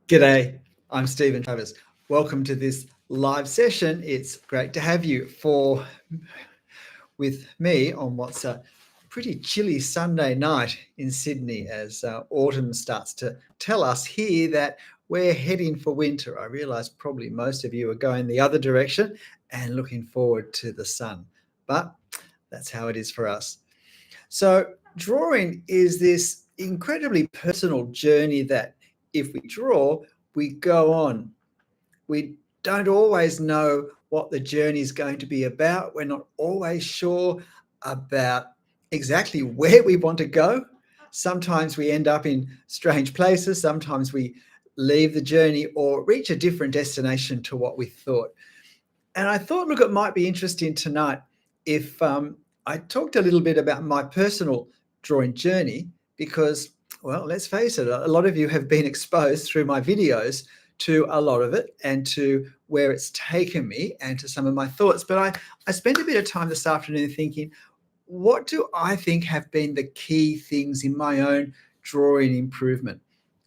G'day, I'm Stephen Travis. Welcome to this live session. It's great to have you with me on what's a pretty chilly Sunday night in Sydney as autumn starts to tell us here that we're heading for winter. I realise probably most of you are going the other direction and looking forward to the sun, but that's how it is for us. So drawing is this incredibly personal journey that if we draw, we go on. We don't always know what the journey is going to be about. We're not always sure about exactly where we want to go. Sometimes we end up in strange places. Sometimes we leave the journey or reach a different destination to what we thought. And I thought, look, it might be interesting tonight if I talked a little bit about my personal drawing journey because, well, let's face it, a lot of you have been exposed through my videos to a lot of it and to where it's taken me and to some of my thoughts. But I spent a bit of time this afternoon thinking, what do I think have been the key things in my own drawing improvement?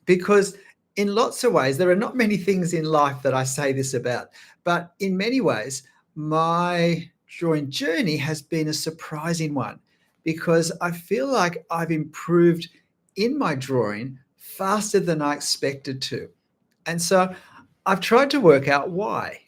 Because in lots of ways, there are not many things in life that I say this about, but in many ways, my drawing journey has been a surprising one because I feel like I've improved in my drawing faster than I expected to. And so I've tried to work out why.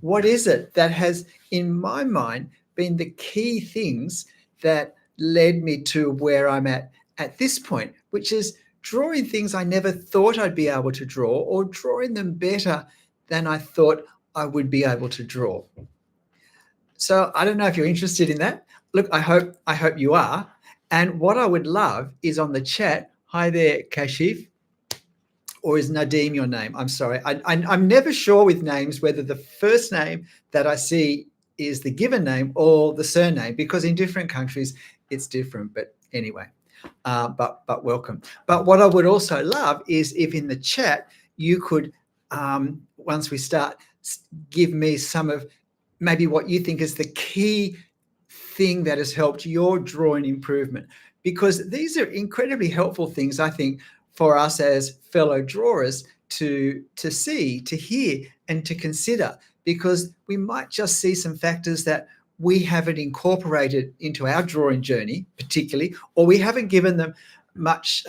What is it that has, in my mind, been the key things that led me to where I'm at this point, which is drawing things I never thought I'd be able to draw or drawing them better than I thought I would be able to draw. So I don't know if you're interested in that. Look, I hope you are. And what I would love is on the chat. Hi there, Kashif. Or is Nadeem your name? I'm sorry. I'm never sure with names whether the first name that I see is the given name or the surname, because in different countries it's different. But anyway, but welcome. But what I would also love is if in the chat you could, once we start, give me some of maybe what you think is the key thing that has helped your drawing improvement, because these are incredibly helpful things, I think, for us as fellow drawers to see, to hear, and to consider, because we might just see some factors that we haven't incorporated into our drawing journey particularly, or we haven't given them much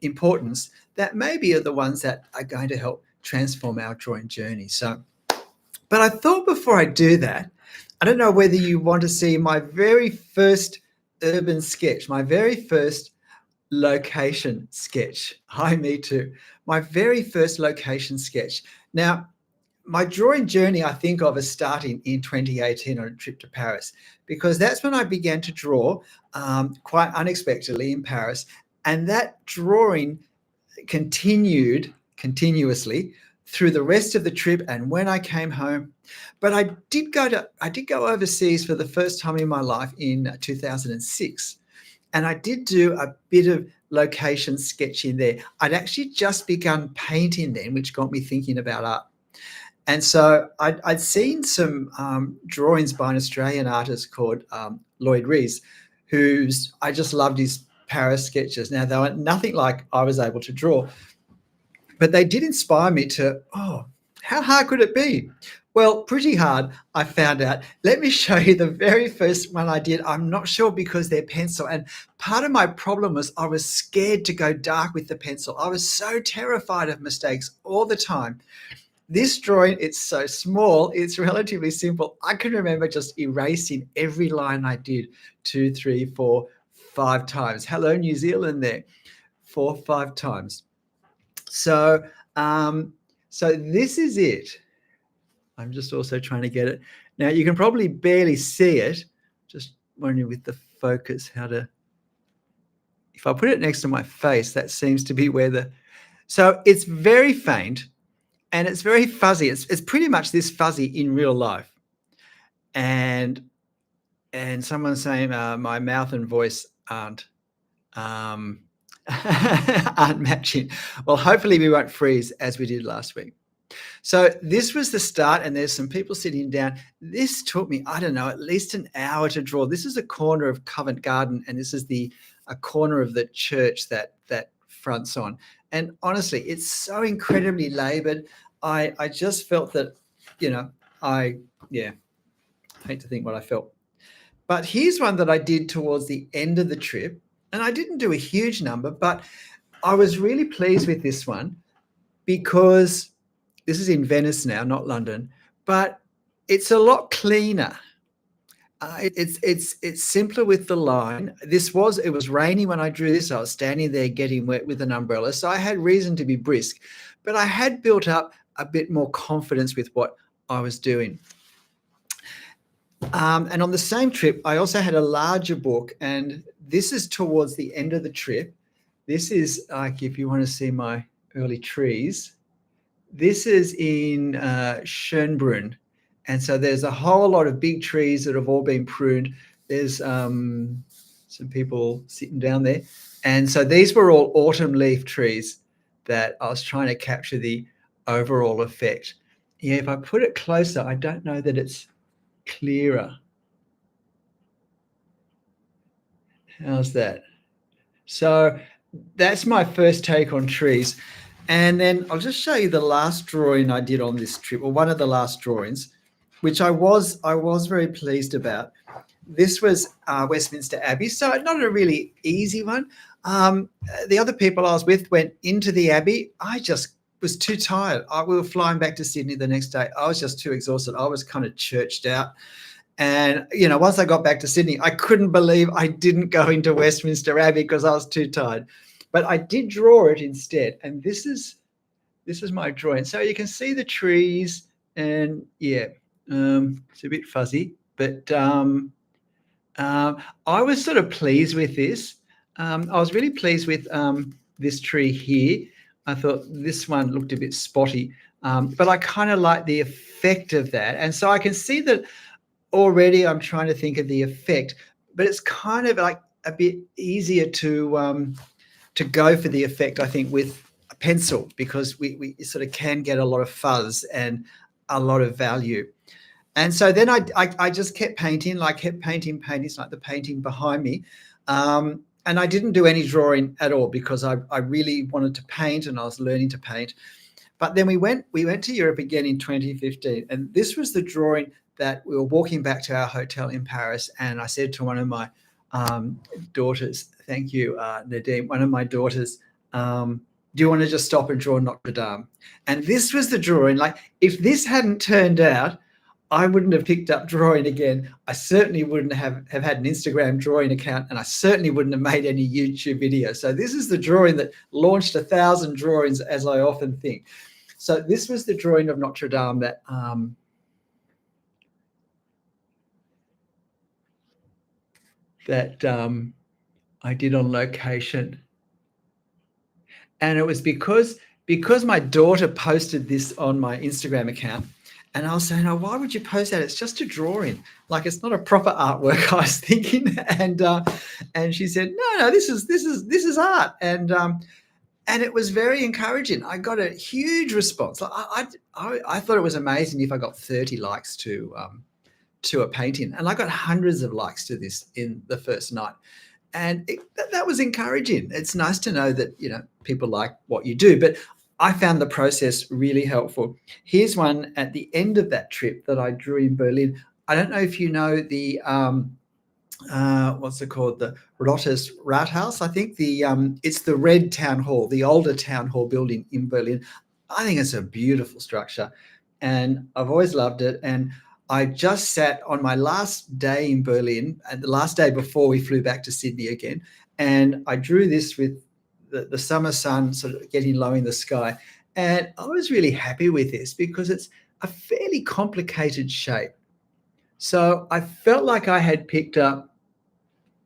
importance, that maybe are the ones that are going to help transform our drawing journey. So, but I thought before I do that, I don't know whether you want to see my very first urban sketch, my very first location sketch. Hi, me too. My very first location sketch. Now, my drawing journey I think of as starting in 2018 on a trip to Paris, because that's when I began to draw quite unexpectedly in Paris. And that drawing continued continuously through the rest of the trip and when I came home. But I did go overseas for the first time in my life in 2006. And I did do a bit of location sketching there. I'd actually just begun painting then, which got me thinking about art. And so I'd seen some drawings by an Australian artist called Lloyd Rees, who's, I just loved his Paris sketches. Now, they were nothing like I was able to draw, but they did inspire me to, how hard could it be? Well, pretty hard, I found out. Let me show you the very first one I did. I'm not sure because they're pencil. And part of my problem was I was scared to go dark with the pencil. I was so terrified of mistakes all the time. This drawing, it's so small, it's relatively simple. I can remember just erasing every line I did 2, 3, 4, 5 times. Hello, New Zealand there, 4, 5 times. So, so this is it. I'm just also trying to get it. Now, you can probably barely see it. Just wondering with the focus how to, if I put it next to my face, that seems to be where the, so it's very faint and it's very fuzzy. It's pretty much this fuzzy in real life. And someone's saying my mouth and voice aren't aren't matching. Well, hopefully we won't freeze as we did last week. So this was the start, and there's some people sitting down. This took me, I don't know, at least an hour to draw. This is a corner of Covent Garden, and this is a corner of the church that fronts on. And honestly, it's so incredibly labored. I just felt that, yeah, I hate to think what I felt. But here's one that I did towards the end of the trip. And I didn't do a huge number, but I was really pleased with this one because this is in Venice now, not London, but it's a lot cleaner. It's simpler with the line. It was rainy when I drew this. I was standing there getting wet with an umbrella, so I had reason to be brisk, but I had built up a bit more confidence with what I was doing. And on the same trip, I also had a larger book, and this is towards the end of the trip. This is like, if you want to see my early trees, this is in Schönbrunn. And so there's a whole lot of big trees that have all been pruned. There's some people sitting down there. And so these were all autumn leaf trees that I was trying to capture the overall effect. Yeah, if I put it closer, I don't know that it's clearer. How's that? So that's my first take on trees. And then I'll just show you the last drawing I did on this trip, or one of the last drawings, which I was very pleased about. This was Westminster Abbey, so not a really easy one. The other people I was with went into the Abbey. I just was too tired. We were flying back to Sydney the next day. I was just too exhausted. I was kind of churched out. And, once I got back to Sydney, I couldn't believe I didn't go into Westminster Abbey because I was too tired. But I did draw it instead. And this is my drawing. So you can see the trees, and yeah, it's a bit fuzzy, but I was sort of pleased with this. I was really pleased with this tree here. I thought this one looked a bit spotty, but I kind of like the effect of that. And so I can see that already I'm trying to think of the effect, but it's kind of like a bit easier to go for the effect, I think, with a pencil, because we sort of can get a lot of fuzz and a lot of value. And so then I just kept painting, paintings like the painting behind me. And I didn't do any drawing at all because I really wanted to paint, and I was learning to paint. But then we went to Europe again in 2015. And this was the drawing that we were walking back to our hotel in Paris. And I said to one of my daughters, thank you, Nadine, one of my daughters, do you want to just stop and draw Notre Dame? And this was the drawing. Like, if this hadn't turned out, I wouldn't have picked up drawing again. I certainly wouldn't have had an Instagram drawing account, and I certainly wouldn't have made any YouTube videos. So this is the drawing that launched 1,000 drawings, as I often think. So this was the drawing of Notre Dame that I did on location. And it was because my daughter posted this on my Instagram account. And I was saying, oh, why would you post that? It's just a drawing. Like, it's not a proper artwork, I was thinking. And she said, no, this is art. And it was very encouraging. I got a huge response. I thought it was amazing if I got 30 likes to a painting. And I got hundreds of likes to this in the first night. And that was encouraging. It's nice to know that, people like what you do. But I found the process really helpful. Here's one at the end of that trip that I drew in Berlin. I don't know if you know the, what's it called? The Rotes Rathaus, I think. It's the Red Town Hall, the older town hall building in Berlin. I think it's a beautiful structure, and I've always loved it. And I just sat on my last day in Berlin, and the last day before we flew back to Sydney again, and I drew this with the summer sun sort of getting low in the sky. And I was really happy with this because it's a fairly complicated shape. So I felt like I had picked up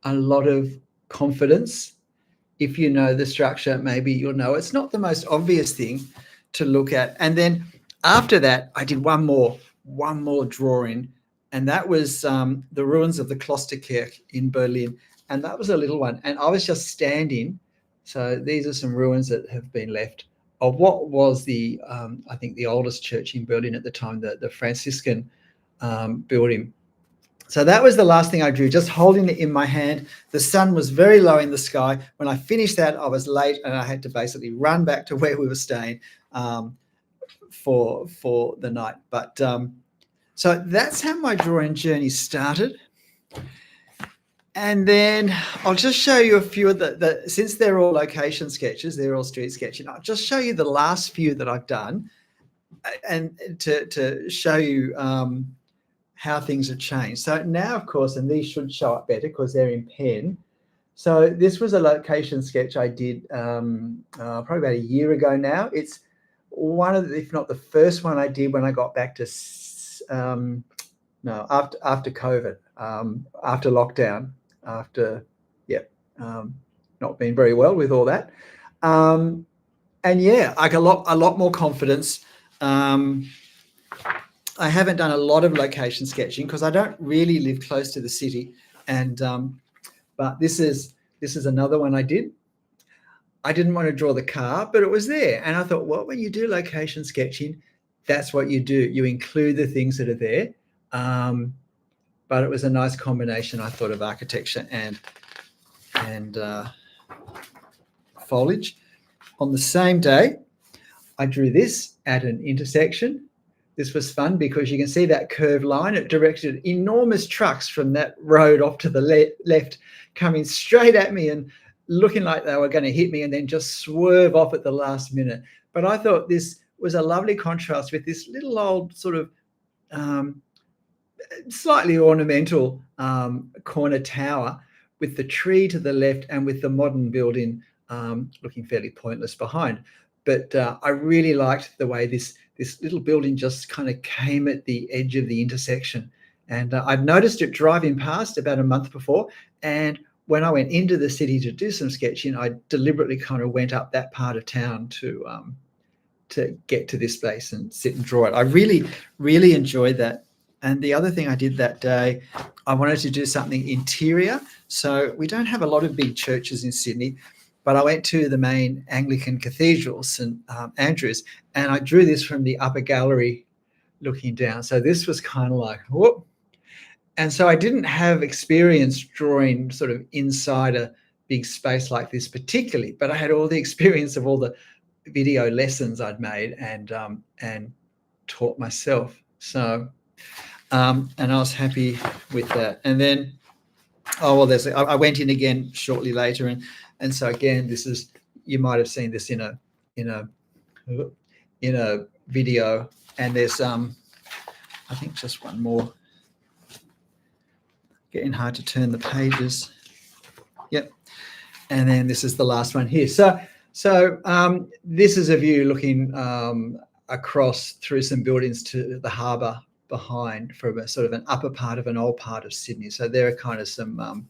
a lot of confidence. If you know the structure, maybe you'll know it's not the most obvious thing to look at. And then after that, I did one more drawing, and that was the ruins of the Klosterkirche in Berlin. And that was a little one. And I was just standing. So these are some ruins that have been left of what was I think the oldest church in Berlin at the time, the Franciscan building. So that was the last thing I drew, just holding it in my hand. The sun was very low in the sky. When I finished that, I was late and I had to basically run back to where we were staying for the night. But so that's how my drawing journey started. And then I'll just show you a few of the since they're all location sketches, they're all street sketching. I'll just show you the last few that I've done, and to show you how things have changed. So now, of course, and these should show up better because they're in pen. So this was a location sketch I did probably about a year ago now. It's one of the, if not the first one I did when I got back to after COVID, after lockdown, after not being very well with all that, and yeah, like a lot more confidence. I haven't done a lot of location sketching because I don't really live close to the city, and but this is another one I did. I didn't want to draw the car, but it was there, and I thought, well, when you do location sketching, that's what you do. You include the things that are there. But it was a nice combination, I thought, of architecture and foliage. On the same day, I drew this at an intersection. This was fun because you can see that curved line. It directed enormous trucks from that road off to the left, coming straight at me and looking like they were going to hit me and then just swerve off at the last minute. But I thought this was a lovely contrast with this little old sort of slightly ornamental corner tower with the tree to the left and with the modern building looking fairly pointless behind. But I really liked the way this little building just kind of came at the edge of the intersection. And I'd noticed it driving past about a month before. And when I went into the city to do some sketching, I deliberately kind of went up that part of town to get to this place and sit and draw it. I really, really enjoyed that. And the other thing I did that day, I wanted to do something interior. So we don't have a lot of big churches in Sydney, but I went to the main Anglican cathedral, St Andrews, and I drew this from the upper gallery looking down. So this was kind of like, whoop. And so I didn't have experience drawing sort of inside a big space like this particularly, but I had all the experience of all the video lessons I'd made and taught myself. So, and I was happy with that. And then, I went in again shortly later, and so again, this is, you might have seen this in a video, and there's I think just one more. Getting hard to turn the pages. Yep. And then this is the last one here. So this is a view looking across through some buildings to the harbour behind, from a sort of an upper part of an old part of Sydney. So there are kind of some,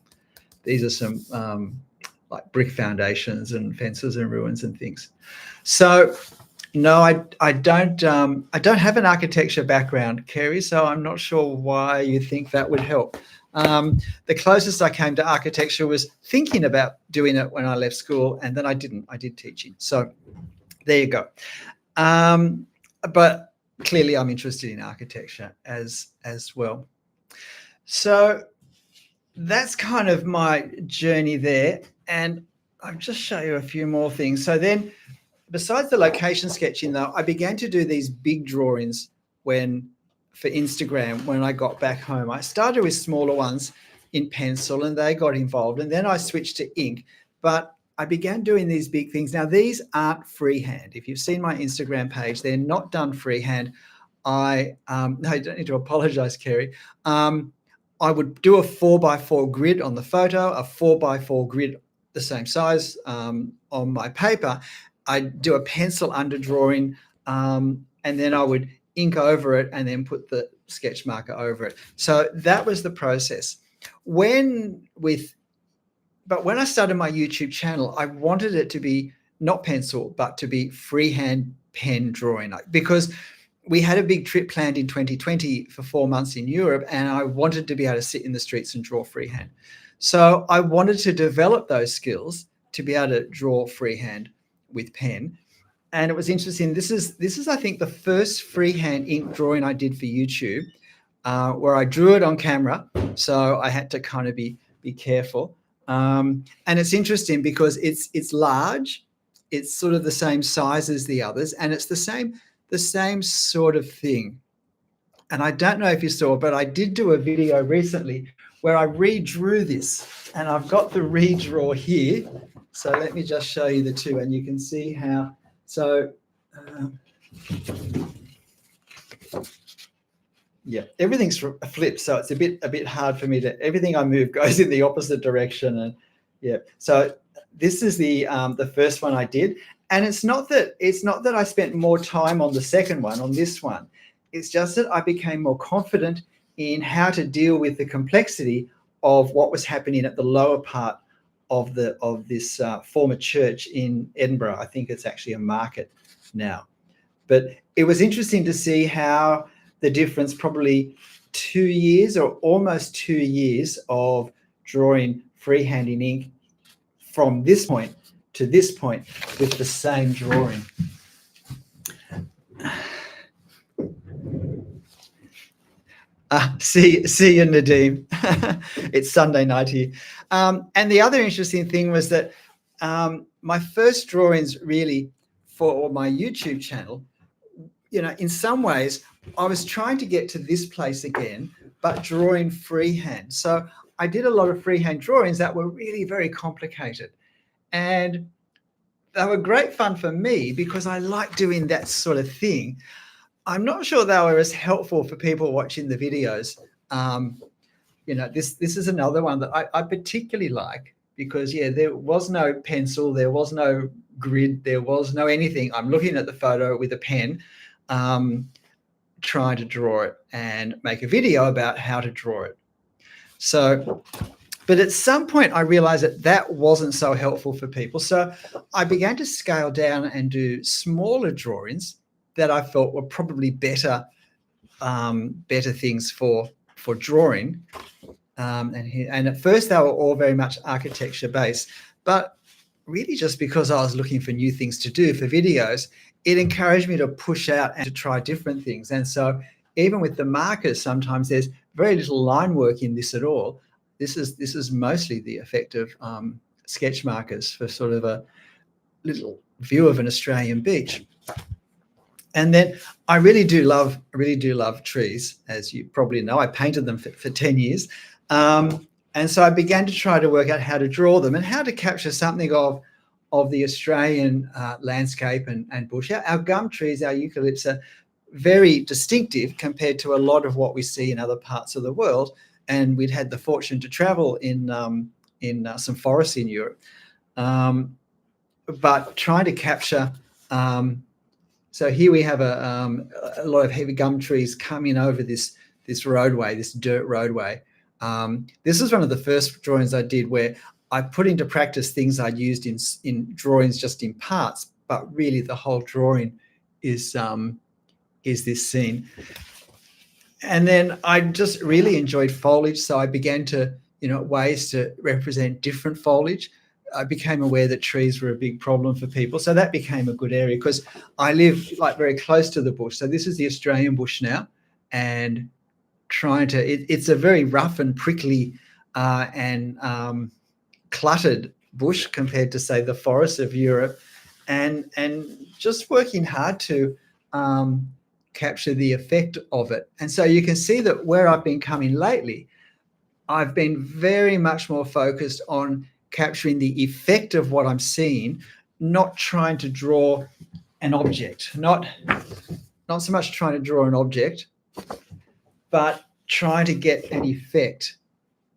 these are some like brick foundations and fences and ruins and things. So no, I don't have an architecture background, Kerry, so I'm not sure why you think that would help. The closest I came to architecture was thinking about doing it when I left school, and then I didn't. I did teaching. So there you go. But clearly I'm interested in architecture as well. So that's kind of my journey there. And I'll just show you a few more things. So then, besides the location sketching, though, I began to do these big drawings for Instagram when I got back home. I started with smaller ones in pencil, and they got involved, and then I switched to ink. But I began doing these big things. Now, these aren't freehand. If you've seen my Instagram page, they're not done freehand. No, you don't need to apologize, Kerry. I would do a 4x4 grid on the photo, a 4x4 grid the same size on my paper. I'd do a pencil underdrawing, and then I would ink over it and then put the sketch marker over it. So that was the process. But when I started my YouTube channel, I wanted it to be not pencil, but to be freehand pen drawing, because we had a big trip planned in 2020 for 4 months in Europe, and I wanted to be able to sit in the streets and draw freehand. So I wanted to develop those skills to be able to draw freehand with pen. And it was interesting. This is I think the first freehand ink drawing I did for YouTube where I drew it on camera, so I had to kind of be careful. And it's interesting because it's large, it's sort of the same size as the others, and it's the same sort of thing. And I don't know if you saw, but I did do a video recently where I redrew this, and I've got the redraw here. So let me just show you the two, and you can see how. So yeah, everything's flipped, so it's a bit hard for me to. Everything I move goes in the opposite direction, and yeah. So this is the first one I did, and it's not that I spent more time on the second one, on this one. It's just that I became more confident in how to deal with the complexity of what was happening at the lower part of this former church in Edinburgh. I think it's actually a market now. But it was interesting to see how the difference, probably 2 years or almost 2 years of drawing freehand in ink from this point to this point with the same drawing. See you, Nadeem. It's Sunday night here. And the other interesting thing was that my first drawings really for my YouTube channel, in some ways, I was trying to get to this place again, but drawing freehand. So I did a lot of freehand drawings that were really very complicated. And they were great fun for me because I like doing that sort of thing. I'm not sure they were as helpful for people watching the videos. This is another one that I particularly like because, yeah, there was no pencil, there was no grid, there was no anything. I'm looking at the photo with a pen, trying to draw it and make a video about how to draw it. So, but at some point I realized that wasn't so helpful for people. So I began to scale down and do smaller drawings that I felt were probably better things for drawing. And at first they were all very much architecture based, but really just because I was looking for new things to do for videos, it encouraged me to push out and to try different things. And so even with the markers, sometimes there's very little line work in this at all. This is mostly the effect of sketch markers for sort of a little view of an Australian beach. And then I really do love trees, as you probably know. I painted them for 10 years. And so I began to try to work out how to draw them and how to capture something of the Australian landscape and bush. Our gum trees, our eucalypts are very distinctive compared to a lot of what we see in other parts of the world. And we'd had the fortune to travel in some forests in Europe. But trying to capture... So here we have a lot of heavy gum trees coming over this roadway, this dirt roadway. This is one of the first drawings I did where I put into practice things I'd used in drawings just in parts, but really the whole drawing is this scene. And then I just really enjoyed foliage, so I began to, ways to represent different foliage. I became aware that trees were a big problem for people. So that became a good area because I live very close to the bush. So this is the Australian bush now, and it's a very rough and prickly and cluttered bush compared to, say, the forests of Europe, and just working hard to capture the effect of it. And so you can see that where I've been coming lately, I've been very much more focused on capturing the effect of what I'm seeing, not trying to draw an object, not so much trying to draw an object, but trying to get an effect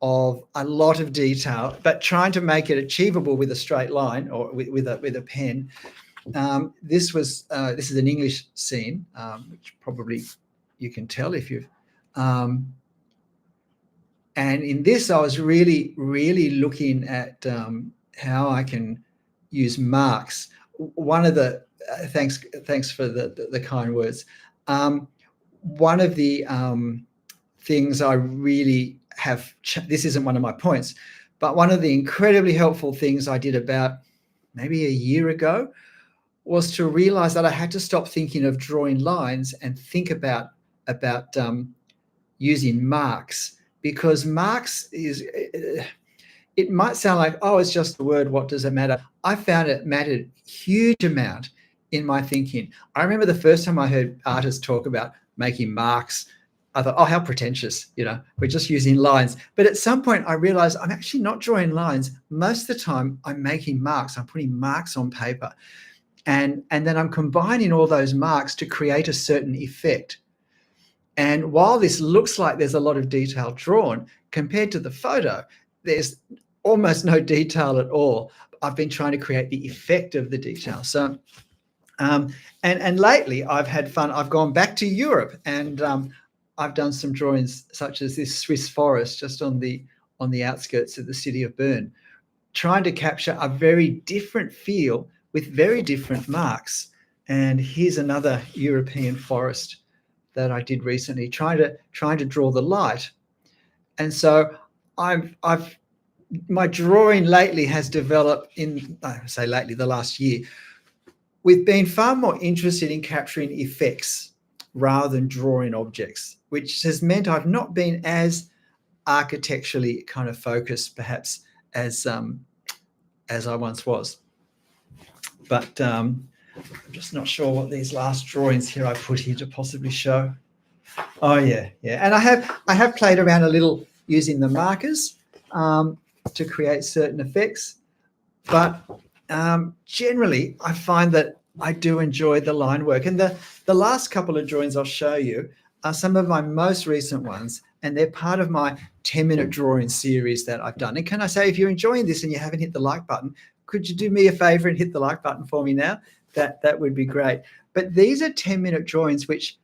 of a lot of detail, but trying to make it achievable with a straight line or with a pen. This is an English scene, which probably you can tell if you've. And in this, I was really, really looking at how I can use marks. One of the thanks for the kind words. One of the things I really have. This isn't one of my points, but one of the incredibly helpful things I did about maybe a year ago was to realize that I had to stop thinking of drawing lines and think about using marks, because marks is, it might sound like, oh, it's just a word, what does it matter? I found it mattered a huge amount in my thinking. I remember the first time I heard artists talk about making marks, I thought, oh, how pretentious, we're just using lines. But at some point I realized I'm actually not drawing lines. Most of the time I'm making marks, I'm putting marks on paper. And then I'm combining all those marks to create a certain effect. And while this looks like there's a lot of detail drawn, compared to the photo, there's almost no detail at all. I've been trying to create the effect of the detail. So, and lately I've had fun. I've gone back to Europe, and I've done some drawings such as this Swiss forest just on the outskirts of the city of Bern, trying to capture a very different feel with very different marks. And here's another European forest that I did recently, trying to draw the light. And so my drawing lately has developed the last year. We've been far more interested in capturing effects rather than drawing objects, which has meant I've not been as architecturally kind of focused, perhaps, as I once was. But I'm just not sure what these last drawings here I put here to possibly show. Oh yeah. And I have played around a little using the markers to create certain effects, but generally I find that I do enjoy the line work. And the last couple of drawings I'll show you are some of my most recent ones, and they're part of my 10-minute drawing series that I've done. And can I say, if you're enjoying this and you haven't hit the like button, could you do me a favor and hit the like button for me now? That would be great. But these are 10-minute drawings which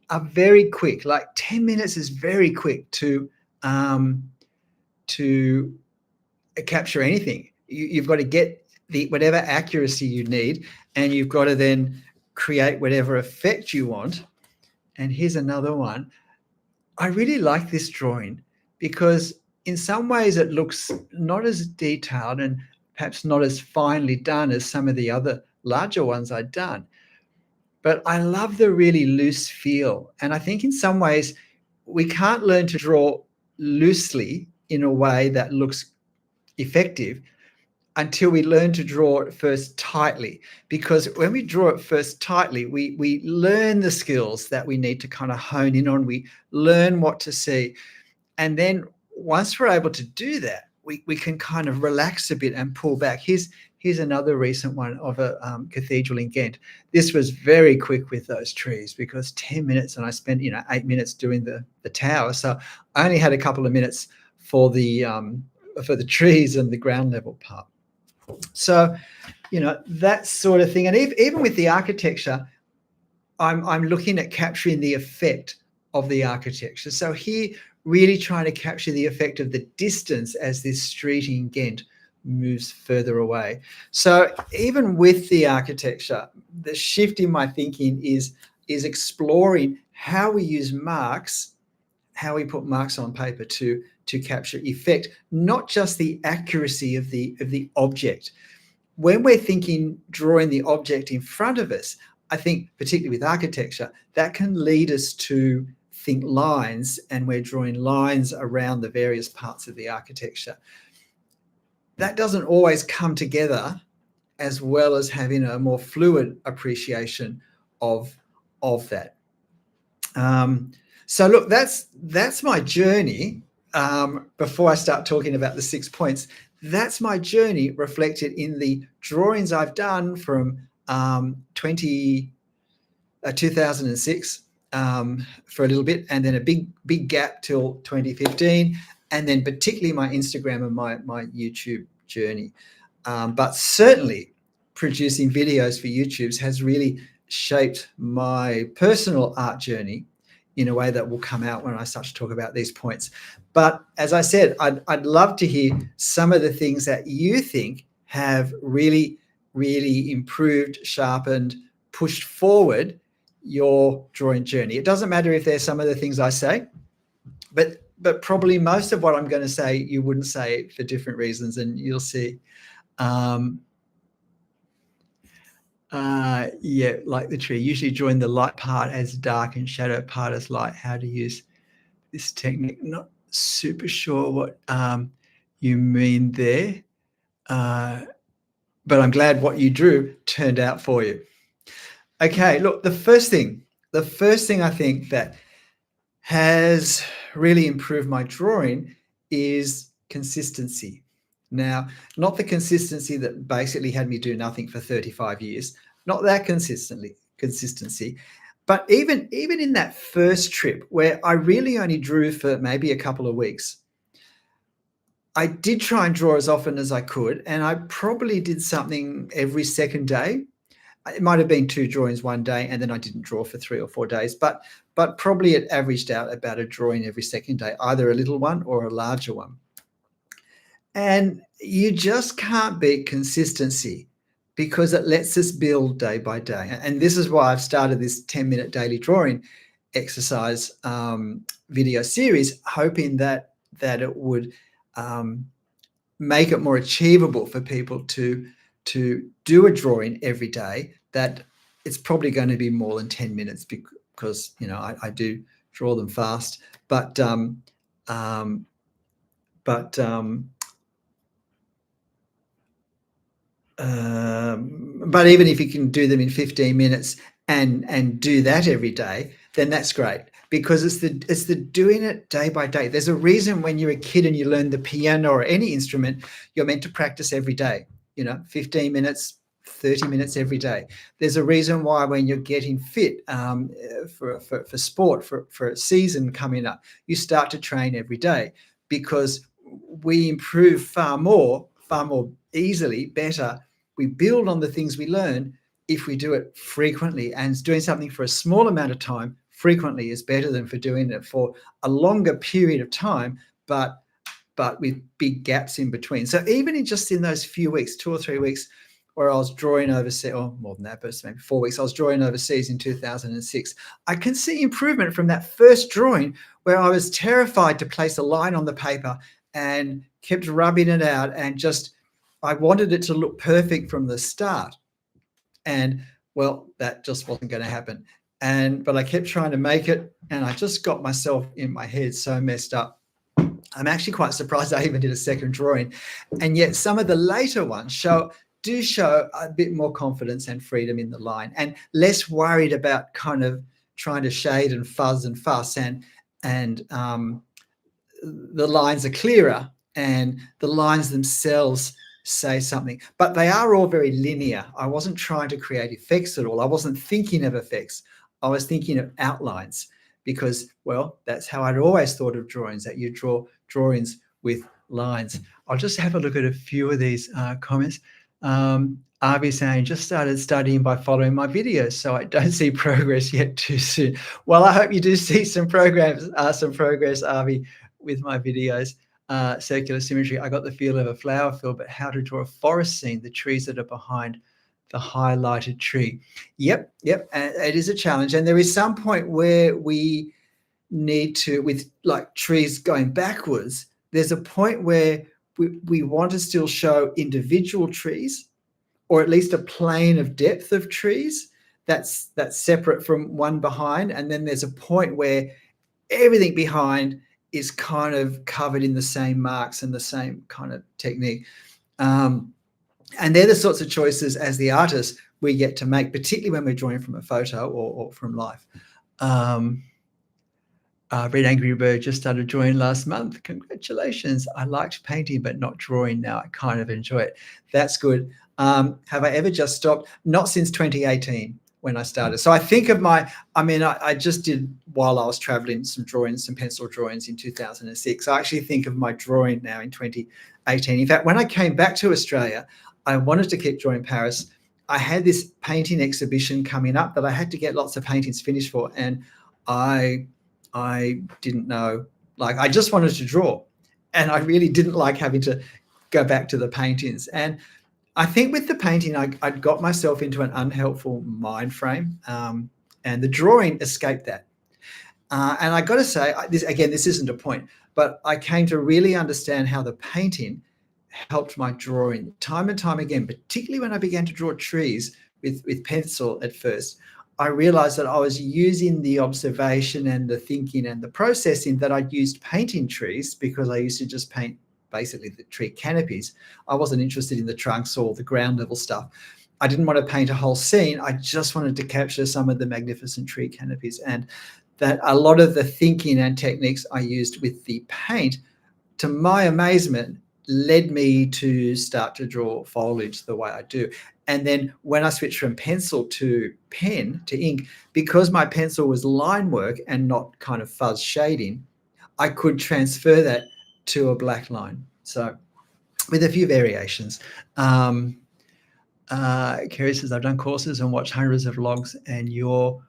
are very quick. Like 10 minutes is very quick to capture anything. You've got to get whatever accuracy you need, and you've got to then create whatever effect you want. And here's another one. I really like this drawing because in some ways it looks not as detailed and perhaps not as finely done as some of the other larger ones I'd done. But I love the really loose feel. And I think in some ways we can't learn to draw loosely in a way that looks effective until we learn to draw it first tightly. Because when we draw it first tightly, we learn the skills that we need to kind of hone in on. We learn what to see. And then once we're able to do that, we can kind of relax a bit and pull back. Here's another recent one of a cathedral in Ghent. This was very quick with those trees because 10 minutes, and I spent 8 minutes doing the tower. So I only had a couple of minutes for the trees and the ground level part. So, that sort of thing. And even with the architecture, I'm looking at capturing the effect of the architecture. So here, really trying to capture the effect of the distance as this street in Ghent moves further away. So even with the architecture, the shift in my thinking is exploring how we use marks, how we put marks on paper to capture effect, not just the accuracy of the object. When we're drawing the object in front of us, I think particularly with architecture, that can lead us to think lines, and we're drawing lines around the various parts of the architecture. That doesn't always come together as well as having a more fluid appreciation of that. So look, that's my journey. Before I start talking about the 6 points, that's my journey reflected in the drawings I've done from 2006 for a little bit, and then a big gap till 2015, and then particularly my Instagram and my YouTube journey. But certainly producing videos for YouTube has really shaped my personal art journey in a way that will come out when I start to talk about these points. But as I said, I'd love to hear some of the things that you think have really, really improved, sharpened, pushed forward your drawing journey. It doesn't matter if there's some of the things I say, but probably most of what I'm going to say, you wouldn't say for different reasons, and you'll see. Like the tree, usually drawing the light part as dark and shadow part as light, how to use this technique. Not super sure what you mean there, but I'm glad what you drew turned out for you. Okay, look, the first thing I think that has really improved my drawing is consistency. Now, not the consistency that basically had me do nothing for 35 years, not that consistency, but even in that first trip where I really only drew for maybe a couple of weeks, I did try and draw as often as I could, and I probably did something every second day. It might have been 2 drawings one day, and then I didn't draw for 3 or 4 days, but probably it averaged out about a drawing every second day, either a little one or a larger one. And you just can't beat consistency because it lets us build day by day. And this is why I've started this 10-minute daily drawing exercise video series, hoping that it would make it more achievable for people to do a drawing every day. That it's probably going to be more than 10 minutes because I do draw them fast, but even if you can do them in 15 minutes and do that every day, then that's great, because it's the doing it day by day. There's a reason when you're a kid and you learn the piano or any instrument, you're meant to practice every day, 15 minutes, 30 minutes every day. There's a reason why when you're getting fit for sport, for a season coming up, you start to train every day, because we improve far more easily, better. We build on the things we learn if we do it frequently, and doing something for a small amount of time frequently is better than for doing it for a longer period of time, but with big gaps in between. So even in those few weeks, 2 or 3 weeks, where I was drawing overseas, or more than that, but maybe 4 weeks, I was drawing overseas in 2006. I can see improvement from that first drawing where I was terrified to place a line on the paper and kept rubbing it out, and I wanted it to look perfect from the start. And well, that just wasn't going to happen. But I kept trying to make it, and I just got myself in my head so messed up. I'm actually quite surprised I even did a second drawing. And yet some of the later ones show a bit more confidence and freedom in the line, and less worried about kind of trying to shade and fuzz and fuss, and the lines are clearer and the lines themselves say something, but they are all very linear. I wasn't trying to create effects at all. I wasn't thinking of effects. I was thinking of outlines, because, well, that's how I'd always thought of drawings, that you draw drawings with lines. I'll just have a look at a few of these comments. Avi saying, just started studying by following my videos, so I don't see progress yet too soon. Well, I hope you do see some progress, Avi, with my videos. Circular symmetry, I got the feel of a flower field, but how to draw a forest scene, the trees that are behind the highlighted tree. Yep. And it is a challenge. And there is some point where we need to, with like trees going backwards, there's a point where we want to still show individual trees, or at least a plane of depth of trees that's separate from one behind. And then there's a point where everything behind is kind of covered in the same marks and the same kind of technique. And they're the sorts of choices as the artist we get to make, particularly when we're drawing from a photo or from life. Red Angry Bird just started drawing last month. Congratulations. I liked painting, but not drawing now. I kind of enjoy it. That's good. Have I ever just stopped? Not since 2018 when I started. So I think of I just did, while I was traveling, some pencil drawings in 2006. I actually think of my drawing now in 2018. In fact, when I came back to Australia, I wanted to keep drawing Paris. I had this painting exhibition coming up that I had to get lots of paintings finished for. And I didn't know, I just wanted to draw. And I really didn't like having to go back to the paintings. And I think with the painting, I'd got myself into an unhelpful mind frame, and the drawing escaped that. And I got to say, this isn't a point, but I came to really understand how the painting helped my drawing time and time again, particularly when I began to draw trees with pencil at first. I realized that I was using the observation and the thinking and the processing that I'd used painting trees, because I used to just paint basically the tree canopies. I wasn't interested in the trunks or the ground level stuff. I didn't want to paint a whole scene. I just wanted to capture some of the magnificent tree canopies, and that a lot of the thinking and techniques I used with the paint, to my amazement, led me to start to draw foliage the way I do. And then when I switched from pencil to pen to ink, because my pencil was line work and not kind of fuzz shading, I could transfer that to a black line. So with a few variations. Kerry says, I've done courses and watched hundreds of vlogs, and you're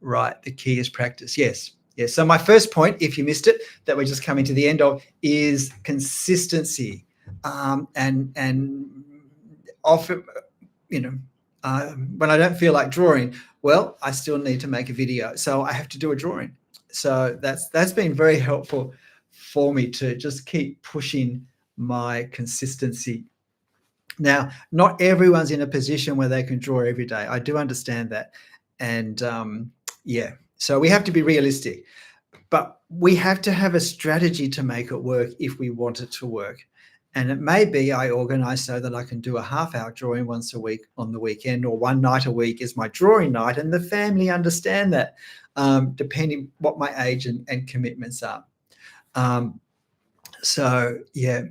right. The key is practice. Yes. Yes. So my first point, if you missed it, that we're just coming to the end of, is consistency. And often, when I don't feel like drawing, well, I still need to make a video, so I have to do a drawing. So that's been very helpful for me to just keep pushing my consistency. Now, not everyone's in a position where they can draw every day. I do understand that. And yeah, so we have to be realistic, but we have to have a strategy to make it work if we want it to work. And it may be I organize so that I can do a half-hour drawing once a week on the weekend, or one night a week is my drawing night, and the family understand that, depending what my age and commitments are. So yeah.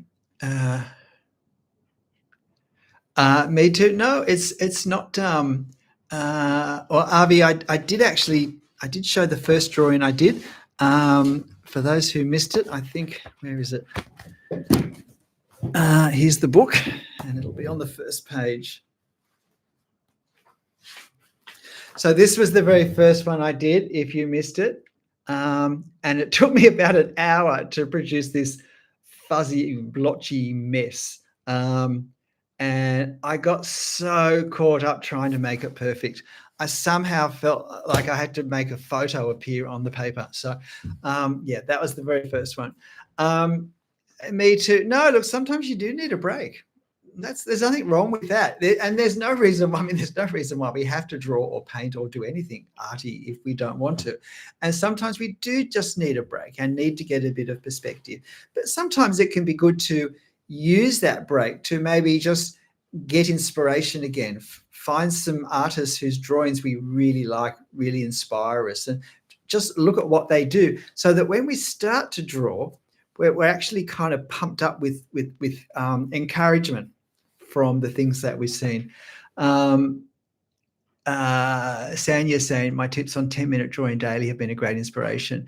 Me too. No, it's not. Well, Avi, I did show the first drawing I did. For those who missed it, I think, where is it? Here's the book, and it'll be on the first page. So this was the very first one I did, if you missed it. And it took me about an hour to produce this fuzzy, blotchy mess. And I got so caught up trying to make it perfect. I somehow felt like I had to make a photo appear on the paper. So yeah, that was the very first one. Me too. No, look, sometimes you do need a break. There's nothing wrong with that. And there's no reason, there's no reason why we have to draw or paint or do anything arty if we don't want to. And sometimes we do just need a break and need to get a bit of perspective. But sometimes it can be good to use that break to maybe just get inspiration again, find some artists whose drawings we really like, really inspire us, and just look at what they do, so that when we start to draw, we're actually kind of pumped up with encouragement from the things that we've seen. Sanya saying, my tips on 10-minute drawing daily have been a great inspiration.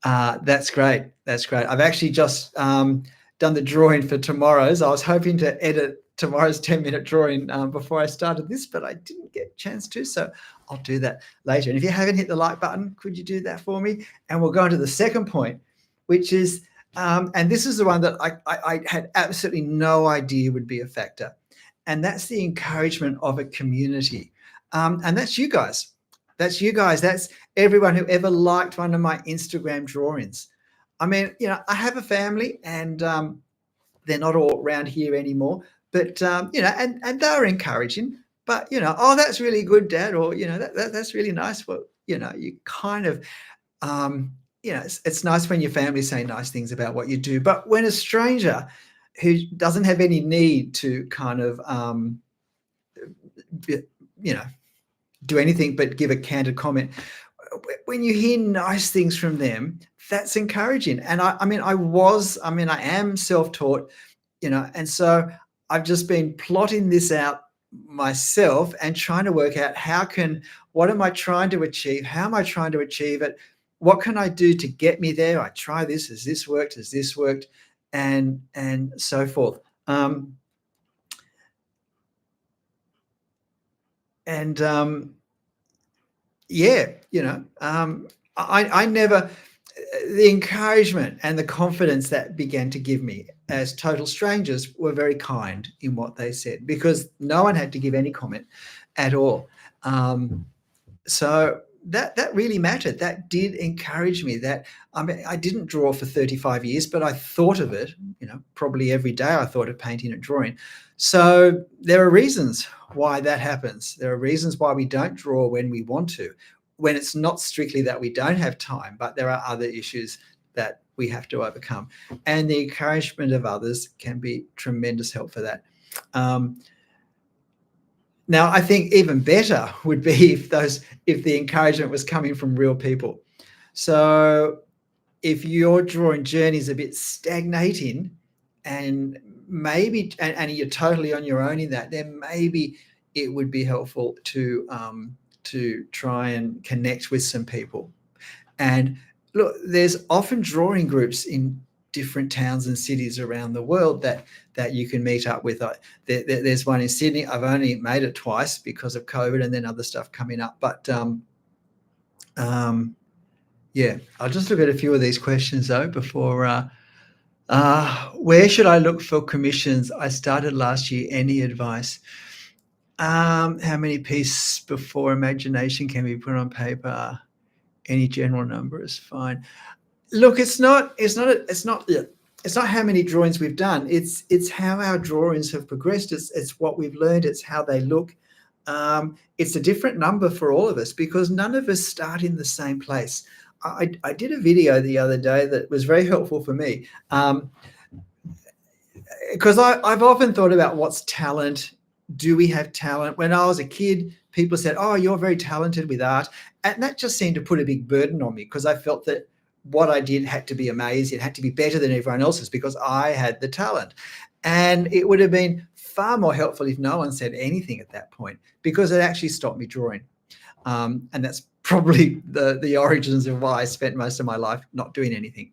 That's great. That's great. I've actually just done the drawing for tomorrow's. I was hoping to edit tomorrow's 10-minute drawing before I started this, but I didn't get a chance to, so I'll do that later. And if you haven't hit the like button, could you do that for me? And we'll go on to the second point, which is, and this is the one that I had absolutely no idea would be a factor, and that's the encouragement of a community. And that's you guys. That's you guys. That's everyone who ever liked one of my Instagram drawings. I mean, I have a family, and they're not all around here anymore, but, and they're encouraging, but, oh, that's really good, Dad, or, that's really nice. Well, you kind of, it's nice when your family say nice things about what you do, but when a stranger who doesn't have any need to kind of, do anything but give a candid comment, when you hear nice things from them, that's encouraging. And I am self-taught, and so I've just been plotting this out myself and trying to work out what am I trying to achieve? How am I trying to achieve it? What can I do to get me there? I try this. Has this worked? Has this worked? And so forth. I never, the encouragement and the confidence that began to give me as total strangers were very kind in what they said, because no one had to give any comment at all. So that really mattered. That did encourage me. I didn't draw for 35 years, but I thought of it, probably every day I thought of painting and drawing. So there are reasons why that happens. There are reasons why we don't draw when we want to. when it's not strictly that we don't have time, but there are other issues that we have to overcome. And the encouragement of others can be tremendous help for that. Now, I think even better would be if the encouragement was coming from real people. So if your drawing journey is a bit stagnating and maybe and you're totally on your own in that, then maybe it would be helpful to try and connect with some people. And look, there's often drawing groups in different towns and cities around the world that you can meet up with. There's one in Sydney. I've only made it twice because of COVID and then other stuff coming up. But yeah, I'll just look at a few of these questions though before. Where should I look for commissions? I started last year. Any advice? How many pieces before imagination can be put on paper? Any general number is fine. Look, it's not how many drawings we've done. It's how our drawings have progressed. It's what we've learned. It's how they look. It's a different number for all of us because none of us start in the same place. I did a video the other day that was very helpful for me because I've often thought about what's talent. Do we have talent? When I was a kid, people said, "Oh, you're very talented with art," and that just seemed to put a big burden on me because I felt that what I did had to be amazing. It had to be better than everyone else's because I had the talent. And it would have been far more helpful if no one said anything at that point because it actually stopped me drawing. And that's probably the origins of why I spent most of my life not doing anything.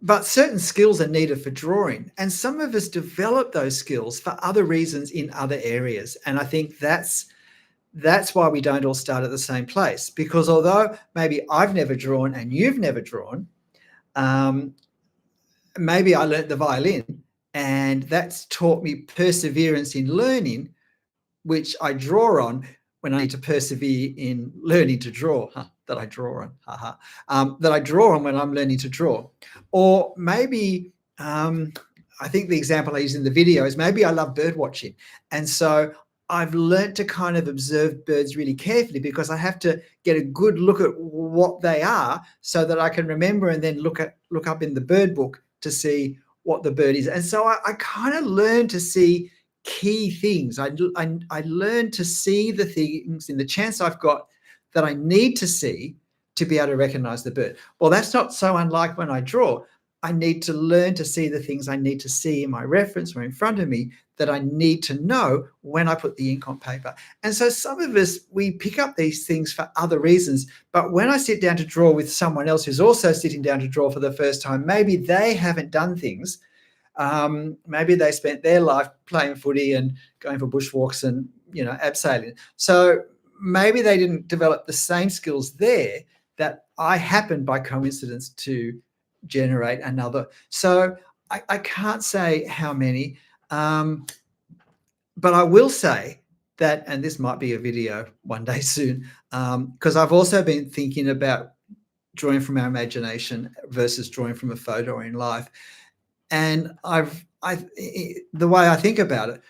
But certain skills are needed for drawing. And some of us develop those skills for other reasons in other areas. And I think that's why we don't all start at the same place. Because although maybe I've never drawn and you've never drawn, maybe I learnt the violin and that's taught me perseverance in learning, which I draw on when I need to persevere in learning to draw. That I draw on, that I draw on when I'm learning to draw. Or maybe, I think the example I use in the video is maybe I love bird watching. And so I've learned to kind of observe birds really carefully because I have to get a good look at what they are so that I can remember and then look up in the bird book to see what the bird is. And so I kind of learn to see key things. I learn to see the things in the chance I've got that I need to see to be able to recognize the bird. Well, that's not so unlike when I draw. I need to learn to see the things I need to see in my reference or in front of me that I need to know when I put the ink on paper. And so some of us, we pick up these things for other reasons. But when I sit down to draw with someone else who's also sitting down to draw for the first time, maybe they haven't done things. Maybe they spent their life playing footy and going for bushwalks and, abseiling. So maybe they didn't develop the same skills there that I happened by coincidence to generate another. So I can't say how many, but I will say that, and this might be a video one day soon, because I've also been thinking about drawing from our imagination versus drawing from a photo or in life. And the way I think about it,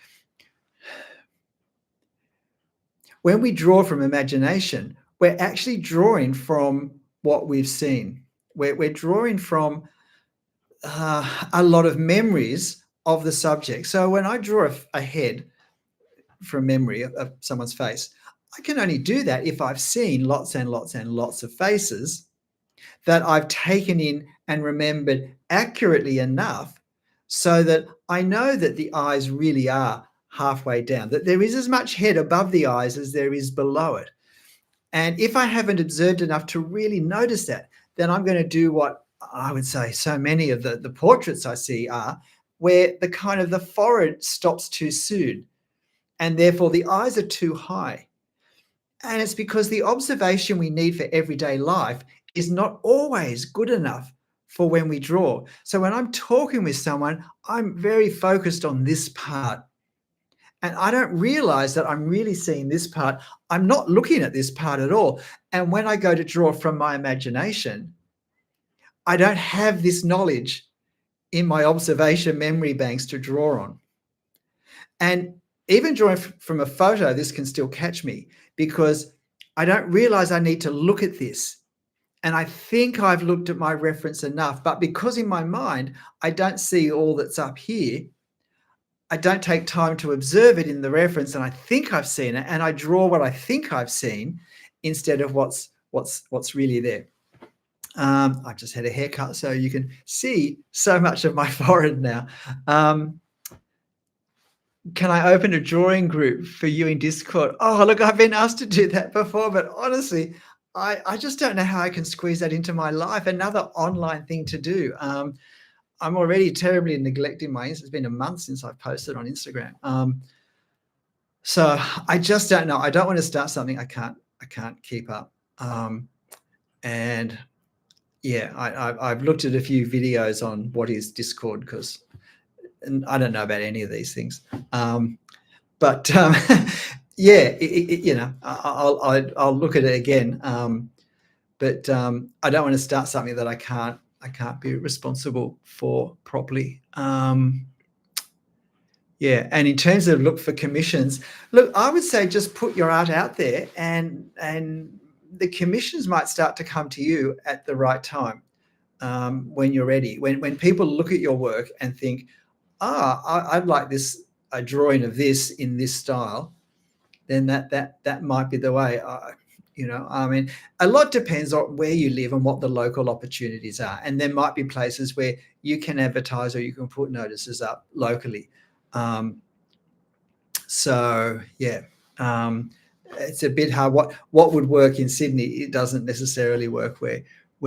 when we draw from imagination, we're actually drawing from what we've seen. We're drawing from a lot of memories of the subject. So when I draw a head from memory of someone's face, I can only do that if I've seen lots and lots and lots of faces that I've taken in and remembered accurately enough so that I know that the eyes really are halfway down, that there is as much head above the eyes as there is below it. And if I haven't observed enough to really notice that, then I'm going to do what I would say so many of the portraits I see are, where the kind of the forehead stops too soon and therefore the eyes are too high. And it's because the observation we need for everyday life is not always good enough for when we draw. So when I'm talking with someone, I'm very focused on this part. And I don't realize that I'm really seeing this part. I'm not looking at this part at all. And when I go to draw from my imagination, I don't have this knowledge in my observation memory banks to draw on. And even drawing from a photo, this can still catch me because I don't realize I need to look at this. And I think I've looked at my reference enough, but because in my mind, I don't see all that's up here, I don't take time to observe it in the reference, and I think I've seen it, and I draw what I think I've seen instead of what's really there. I've just had a haircut, so you can see so much of my forehead now. Can I open a drawing group for you in Discord? Oh, look, I've been asked to do that before, but honestly, I just don't know how I can squeeze that into my life. Another online thing to do. I'm already terribly neglecting my. It's been a month since I've posted on Instagram. So I just don't know. I don't want to start something I can't keep up. And yeah, I've looked at a few videos on what is Discord because I don't know about any of these things. But yeah, you know, I'll look at it again. But I don't want to start something that I can't be responsible for properly. Yeah, and in terms of look for commissions, look, I would say just put your art out there, and the commissions might start to come to you at the right time when you're ready. When people look at your work and think, I'd like this, a drawing of this in this style, then that might be the way. You know, I mean, a lot depends on where you live and what the local opportunities are. And there might be places where you can advertise or you can put notices up locally. So yeah, it's a bit hard. What would work in Sydney, it doesn't necessarily work where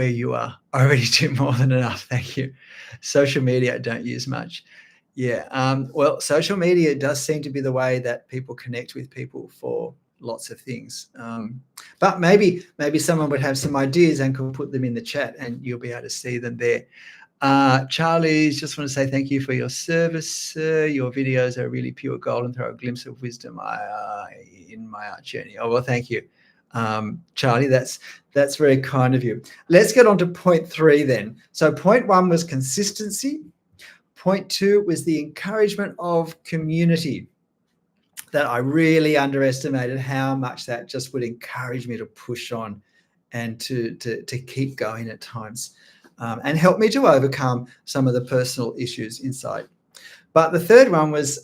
you are. I already do more than enough. Thank you. Social media I don't use much. Yeah. Well, social media does seem to be the way that people connect with people for lots of things. But maybe someone would have some ideas and could put them in the chat and you'll be able to see them there. Charlie, just want to say thank you for your service, sir. Your videos are really pure gold and throw a glimpse of wisdom in my art journey. Oh, well, thank you. Charlie, that's very kind of you. Let's get on to point 3 then. So point 1 was consistency. Point 2 was the encouragement of community. That I really underestimated how much that just would encourage me to push on and to keep going at times, and help me to overcome some of the personal issues inside. But the third one was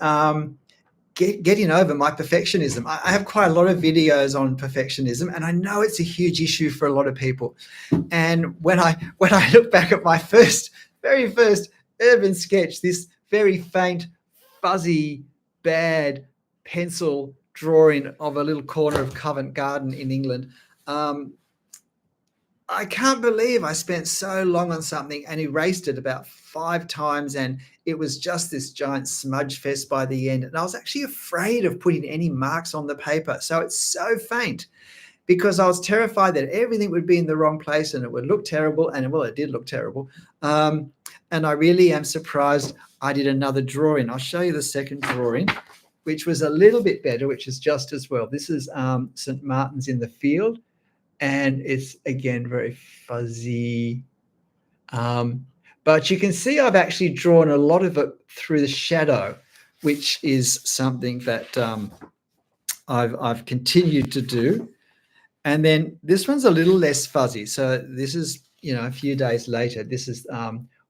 getting over my perfectionism. I have quite a lot of videos on perfectionism, and I know it's a huge issue for a lot of people. And when I look back at my very first urban sketch, this very faint, fuzzy, bad pencil drawing of a little corner of Covent Garden in England, I can't believe I spent so long on something and erased it about 5 times, and it was just this giant smudge fest by the end. And I was actually afraid of putting any marks on the paper. So it's so faint because I was terrified that everything would be in the wrong place and it would look terrible. And well, it did look terrible. And I really am surprised I did another drawing. I'll show you the second drawing, which was a little bit better, which is just as well. This is St. Martin's in the Field. And it's, again, very fuzzy. But you can see I've actually drawn a lot of it through the shadow, which is something that I've continued to do. And then this one's a little less fuzzy. So this is, you know, a few days later. This is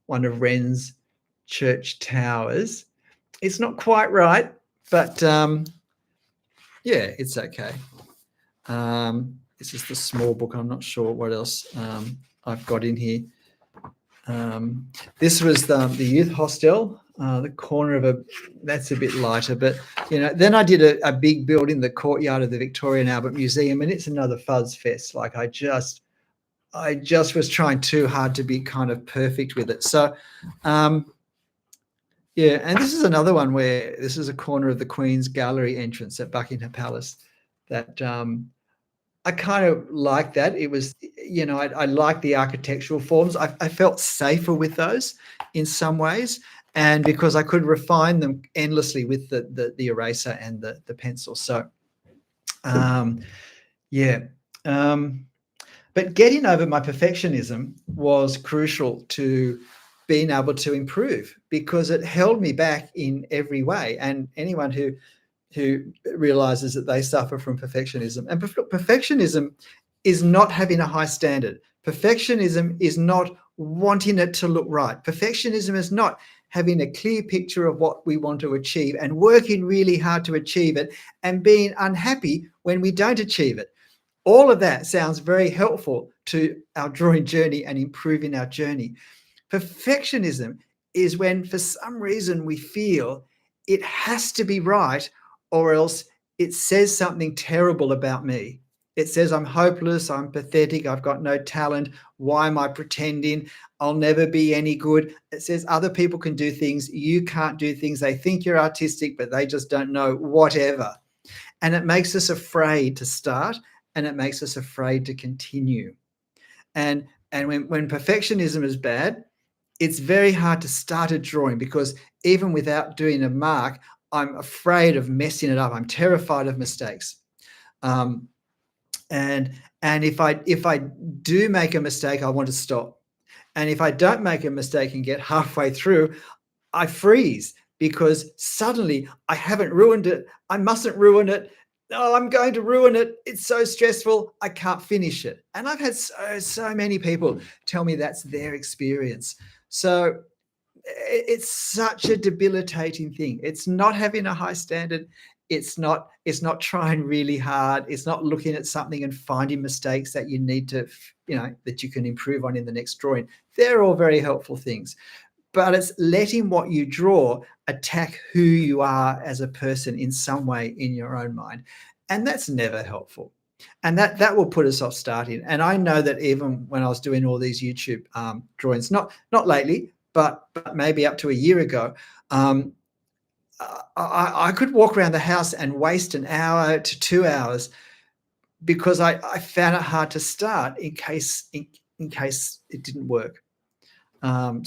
one of Wren's church towers. It's not quite right, but yeah, it's okay. This is the small book. I'm not sure what else I've got in here. This was the youth hostel, the corner of that's a bit lighter, but you know, then I did a big building, the courtyard of the Victoria and Albert Museum, and it's another fuzz fest. Like I just was trying too hard to be kind of perfect with it. So yeah, and this is another one where this is a corner of the Queen's Gallery entrance at Buckingham Palace that I kind of like that. It was, you know, I like the architectural forms. I felt safer with those in some ways, and because I could refine them endlessly with the eraser and the pencil. So, yeah. But getting over my perfectionism was crucial to being able to improve because it held me back in every way. And anyone who who realizes that they suffer from perfectionism. And perfectionism is not having a high standard. Perfectionism is not wanting it to look right. Perfectionism is not having a clear picture of what we want to achieve and working really hard to achieve it and being unhappy when we don't achieve it. All of that sounds very helpful to our drawing journey and improving our journey. Perfectionism is when, for some reason, we feel it has to be right, or else it says something terrible about me. It says I'm hopeless, I'm pathetic, I've got no talent. Why am I pretending? I'll never be any good. It says other people can do things, you can't do things. They think you're artistic, but they just don't know, whatever. And it makes us afraid to start, and it makes us afraid to continue. And when perfectionism is bad, it's very hard to start a drawing, because even without doing a mark, I'm afraid of messing it up. I'm terrified of mistakes. And if I do make a mistake, I want to stop. And if I don't make a mistake and get halfway through, I freeze, because suddenly I haven't ruined it. I mustn't ruin it. Oh, I'm going to ruin it. It's so stressful. I can't finish it. And I've had so many people tell me that's their experience. So it's such a debilitating thing. It's not having a high standard. It's not trying really hard. It's not looking at something and finding mistakes that you need to, that you can improve on in the next drawing. They're all very helpful things. But it's letting what you draw attack who you are as a person in some way in your own mind. And that's never helpful. And that will put us off starting. And I know that even when I was doing all these YouTube drawings, not lately, but maybe up to a year ago, I could walk around the house and waste an hour to 2 hours because I found it hard to start in case it didn't work. And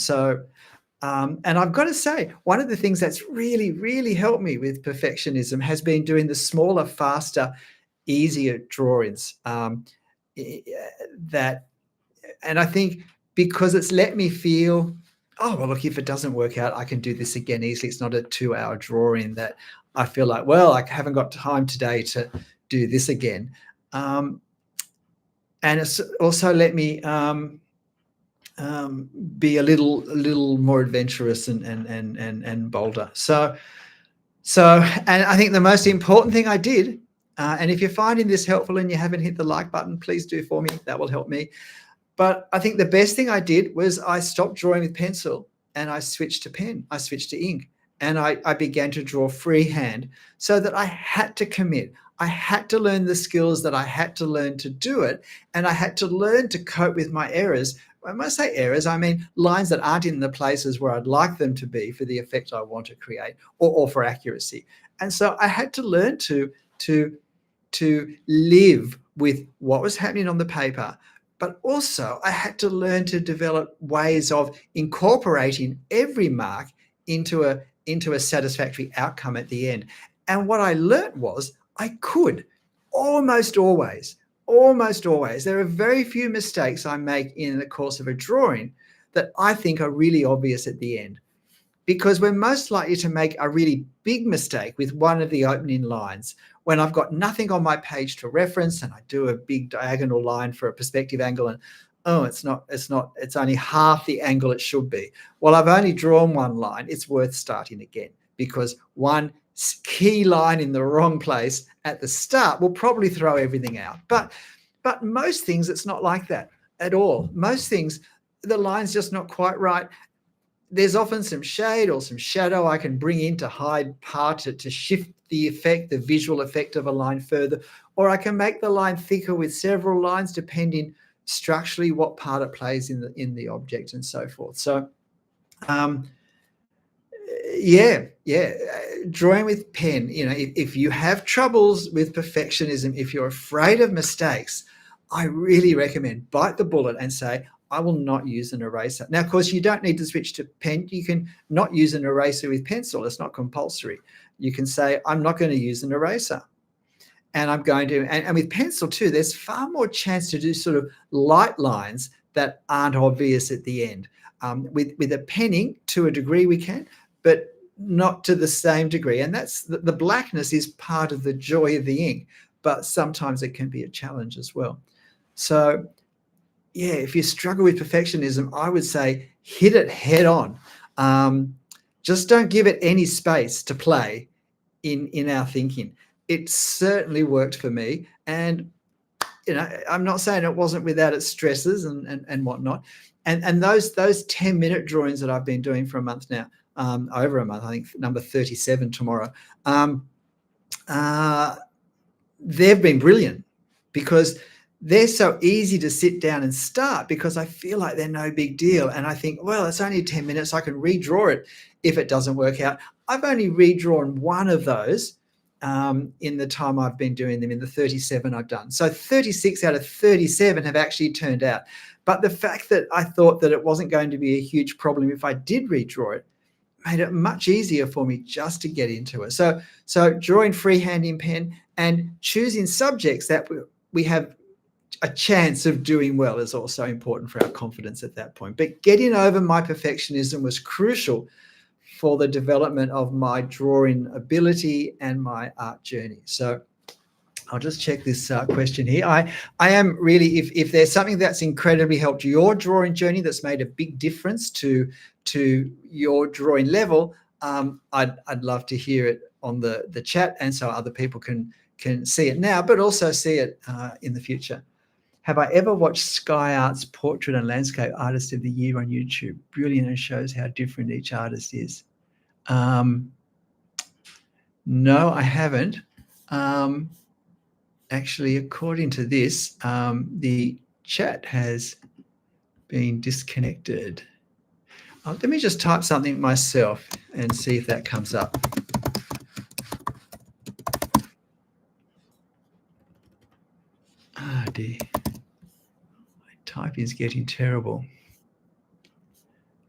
I've got to say, one of the things that's really, really helped me with perfectionism has been doing the smaller, faster, easier drawings. And I think because it's let me feel, oh, well, look, if it doesn't work out, I can do this again easily. It's not a 2-hour drawing that I feel like, well, I haven't got time today to do this again. And it's also let me be a little more adventurous and bolder. So, and I think the most important thing I did, and if you're finding this helpful and you haven't hit the like button, please do for me. That will help me. But I think the best thing I did was I stopped drawing with pencil and I switched to pen. I switched to ink, and I began to draw freehand, so that I had to commit. I had to learn the skills that I had to learn to do it, and I had to learn to cope with my errors. When I say errors, I mean lines that aren't in the places where I'd like them to be for the effect I want to create, or for accuracy. And so I had to learn to live with what was happening on the paper, but also I had to learn to develop ways of incorporating every mark into a satisfactory outcome at the end. And what I learned was I could almost always. There are very few mistakes I make in the course of a drawing that I think are really obvious at the end, because we're most likely to make a really big mistake with one of the opening lines when I've got nothing on my page to reference and I do a big diagonal line for a perspective angle and, oh, it's only half the angle it should be. Well, I've only drawn one line. It's worth starting again, because one key line in the wrong place at the start will probably throw everything out. But most things, it's not like that at all. Most things, the line's just not quite right. There's often some shade or some shadow I can bring in to hide part, to shift the effect, the visual effect of a line further, or I can make the line thicker with several lines, depending structurally what part it plays in the object and so forth. So, drawing with pen, if you have troubles with perfectionism, if you're afraid of mistakes, I really recommend bite the bullet and say, I will not use an eraser. Now, of course, you don't need to switch to pen. You can not use an eraser with pencil. It's not compulsory. You can say, I'm not going to use an eraser. And I'm going to, and with pencil too, there's far more chance to do sort of light lines that aren't obvious at the end. With a penning, to a degree we can, but not to the same degree. And that's the blackness is part of the joy of the ink, but sometimes it can be a challenge as well. So yeah, if you struggle with perfectionism, I would say hit it head on. Just don't give it any space to play in our thinking. It certainly worked for me. And I'm not saying it wasn't without its stresses and whatnot. And those 10-minute drawings that I've been doing for a month now, over a month, I think number 37 tomorrow, they've been brilliant because they're so easy to sit down and start because I feel like they're no big deal. And I think, well, it's only 10 minutes. I can redraw it if it doesn't work out. I've only redrawn one of those in the time I've been doing them, in the 37 I've done. So 36 out of 37 have actually turned out. But the fact that I thought that it wasn't going to be a huge problem if I did redraw it made it much easier for me just to get into it. So drawing freehand in pen and choosing subjects that we have a chance of doing well is also important for our confidence at that point. But getting over my perfectionism was crucial for the development of my drawing ability and my art journey. So I'll just check this question here. I am really, if there's something that's incredibly helped your drawing journey, that's made a big difference to your drawing level, I'd love to hear it on the chat, and so other people can see it now, but also see it in the future. Have I ever watched Sky Art's Portrait and Landscape Artist of the Year on YouTube? Brilliant, and shows how different each artist is. No, I haven't. Actually, according to this, the chat has been disconnected. Let me just type something myself and see if that comes up. Ah, dear. My typing is getting terrible.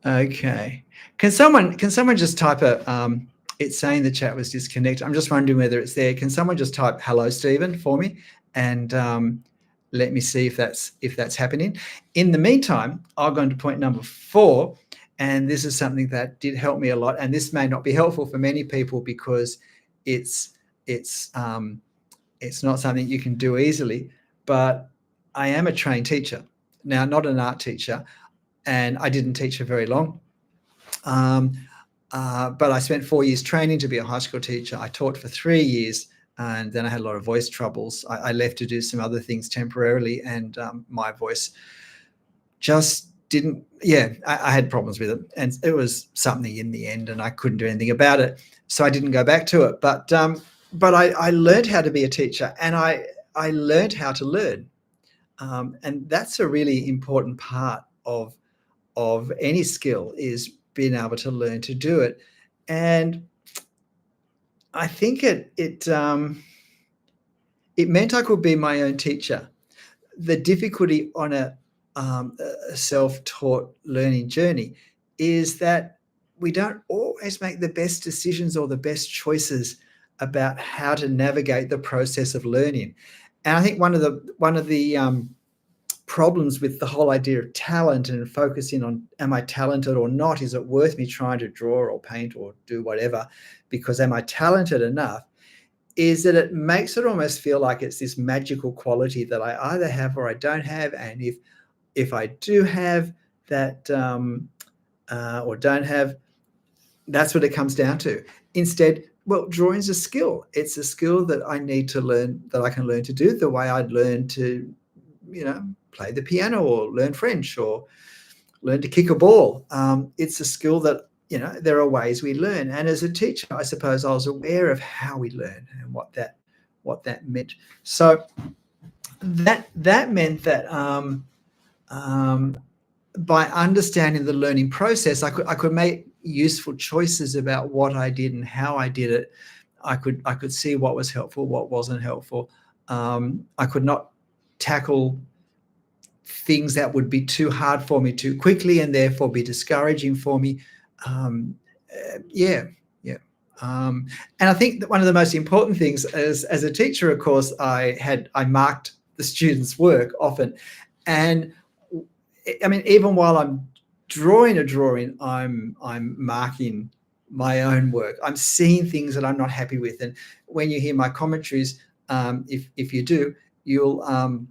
Okay. Can someone just type a it's saying the chat was disconnected. I'm just wondering whether it's there. Can someone just type hello, Stephen, for me, and let me see if that's happening. In the meantime, I'll go into point number 4, and this is something that did help me a lot. And this may not be helpful for many people because it's not something you can do easily. But I am a trained teacher now, not an art teacher, and I didn't teach for very long. But I spent 4 years training to be a high school teacher. I taught for 3 years, and then I had a lot of voice troubles. I left to do some other things temporarily, and my voice just didn't, I had problems with it, and it was something in the end, and I couldn't do anything about it. So I didn't go back to it. But I learned how to be a teacher, and I learned how to learn. And that's a really important part of any skill, is being able to learn to do it. And I think it meant I could be my own teacher. The difficulty on a self-taught learning journey is that we don't always make the best decisions or the best choices about how to navigate the process of learning. And I think one of the problems with the whole idea of talent and focusing on, am I talented or not? Is it worth me trying to draw or paint or do whatever? Because am I talented enough? Is that it makes it almost feel like it's this magical quality that I either have or I don't have. And if I do have that or don't have, that's what it comes down to. Instead, well, drawing's a skill. It's a skill that I need to learn, that I can learn to do the way I'd learn to, play the piano or learn French or learn to kick a ball. It's a skill that, there are ways we learn. And as a teacher, I suppose I was aware of how we learn and what that meant. So that meant that by understanding the learning process, I could make useful choices about what I did and how I did it. I could see what was helpful, what wasn't helpful. I could not tackle things that would be too hard for me too quickly and therefore be discouraging for me. And I think that one of the most important things as a teacher, of course, I marked the students' work often. And I mean, even while I'm drawing a drawing, I'm marking my own work. I'm seeing things that I'm not happy with. And when you hear my commentaries, if you do, you'll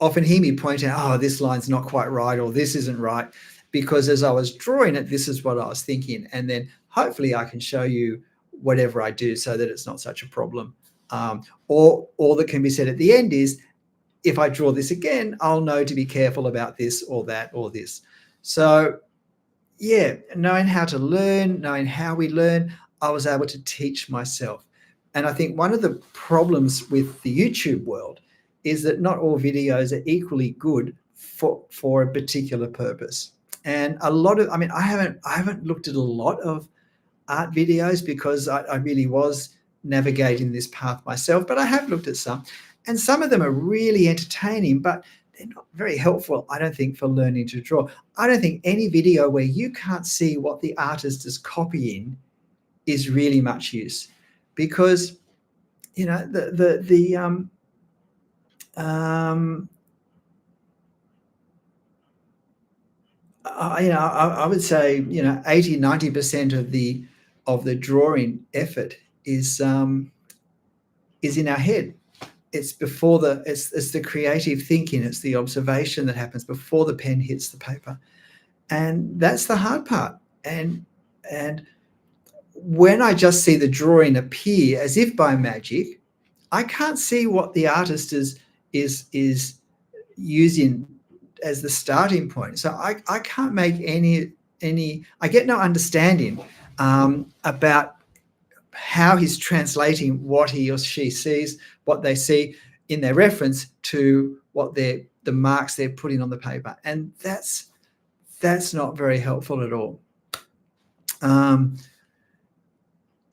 often hear me point out, oh, this line's not quite right, or this isn't right, because as I was drawing it, this is what I was thinking. And then hopefully I can show you whatever I do so that it's not such a problem. Or all that can be said at the end is, if I draw this again, I'll know to be careful about this or that or this. So yeah, knowing how to learn, knowing how we learn, I was able to teach myself. And I think one of the problems with the YouTube world is that not all videos are equally good for a particular purpose. And a lot of, I mean, I haven't looked at a lot of art videos because I really was navigating this path myself, but I have looked at some, and some of them are really entertaining, but they're not very helpful, I don't think, for learning to draw. I don't think any video where you can't see what the artist is copying is really much use, because you know I would say 80-90% of the drawing effort is in our head. It's before it's the creative thinking, it's the observation that happens before the pen hits the paper, and that's the hard part. And when I just see the drawing appear as if by magic, I can't see what the artist is using as the starting point. So I can't make any. I get no understanding about how he's translating what he or she sees, what they see in their reference, to what the marks they're putting on the paper, and that's not very helpful at all.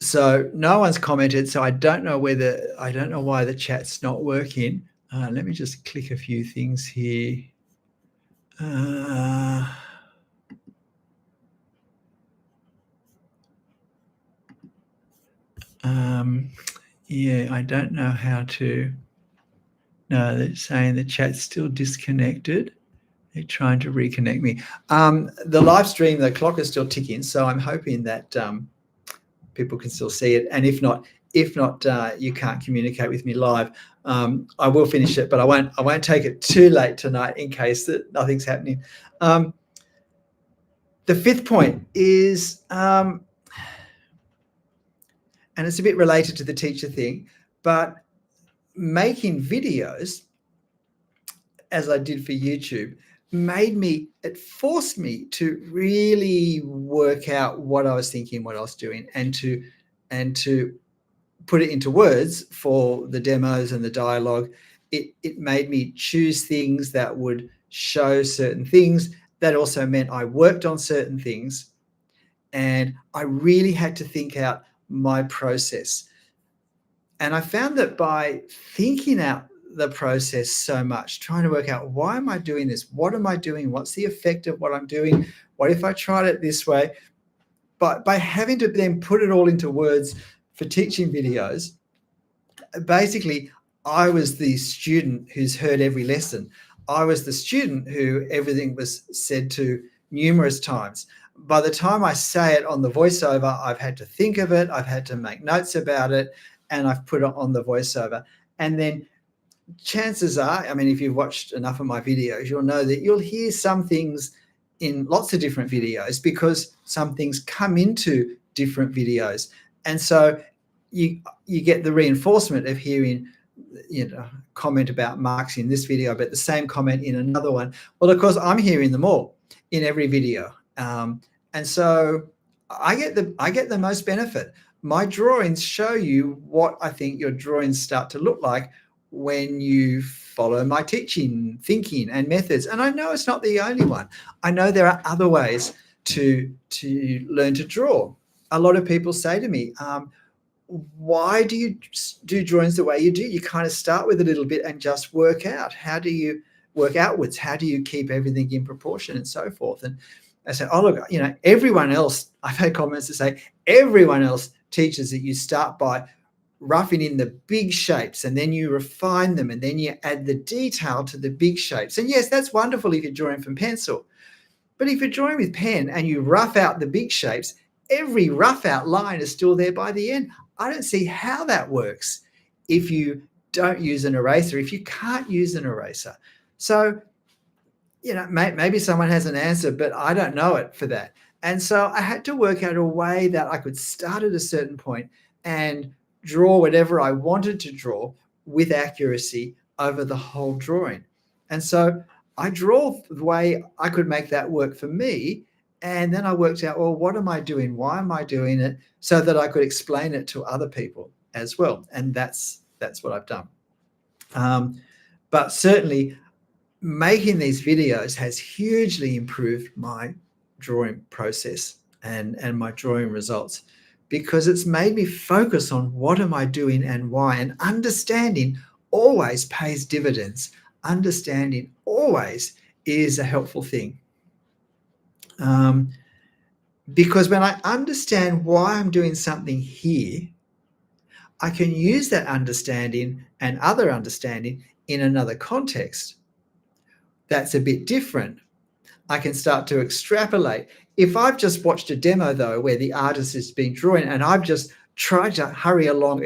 So no one's commented, so I don't know why the chat's not working. Let me just click a few things here. Yeah, I don't know how to. No, they're saying the chat's still disconnected. They're trying to reconnect me. The live stream, the clock is still ticking, so I'm hoping that people can still see it. And if not, you can't communicate with me live. I will finish it, but I won't take it too late tonight in case that nothing's happening. The fifth point is, and it's a bit related to the teacher thing, but making videos, as I did for YouTube, it forced me to really work out what I was thinking, what I was doing, and to put it into words for the demos and the dialogue. It made me choose things that would show certain things. That also meant I worked on certain things, and I really had to think out my process. And I found that by thinking out the process so much, trying to work out, why am I doing this? What am I doing? What's the effect of what I'm doing? What if I tried it this way? But by having to then put it all into words for teaching videos, basically I was the student who's heard every lesson. I was the student who everything was said to numerous times. By the time I say it on the voiceover, I've had to think of it, I've had to make notes about it, and I've put it on the voiceover. And then chances are, I mean, if you've watched enough of my videos, you'll know that you'll hear some things in lots of different videos, because some things come into different videos. And so you get the reinforcement of hearing, comment about marks in this video, but the same comment in another one. Well, of course, I'm hearing them all in every video. And so I get the most benefit. My drawings show you what I think your drawings start to look like when you follow my teaching, thinking, and methods. And I know it's not the only one. I know there are other ways to learn to draw. A lot of people say to me, why do you do drawings the way you do? You kind of start with a little bit and just work out. How do you work outwards? How do you keep everything in proportion and so forth? And I said, oh, look, everyone else, I've had comments to say, everyone else teaches that you start by roughing in the big shapes, and then you refine them, and then you add the detail to the big shapes. And yes, that's wonderful if you're drawing from pencil. But if you're drawing with pen and you rough out the big shapes, every rough out line is still there by the end. I don't see how that works if you don't use an eraser, if you can't use an eraser. So, maybe someone has an answer, but I don't know it for that. And so I had to work out a way that I could start at a certain point and draw whatever I wanted to draw with accuracy over the whole drawing. And so I draw the way I could make that work for me. And then I worked out, well, what am I doing? Why am I doing it? So that I could explain it to other people as well. And that's what I've done. But certainly making these videos has hugely improved my drawing process and my drawing results, because it's made me focus on what am I doing and why. And understanding always pays dividends. Understanding always is a helpful thing. Because when I understand why I'm doing something here, I can use that understanding and other understanding in another context that's a bit different. I can start to extrapolate. If I've just watched a demo, though, where the artist has been drawing and I've just tried to hurry along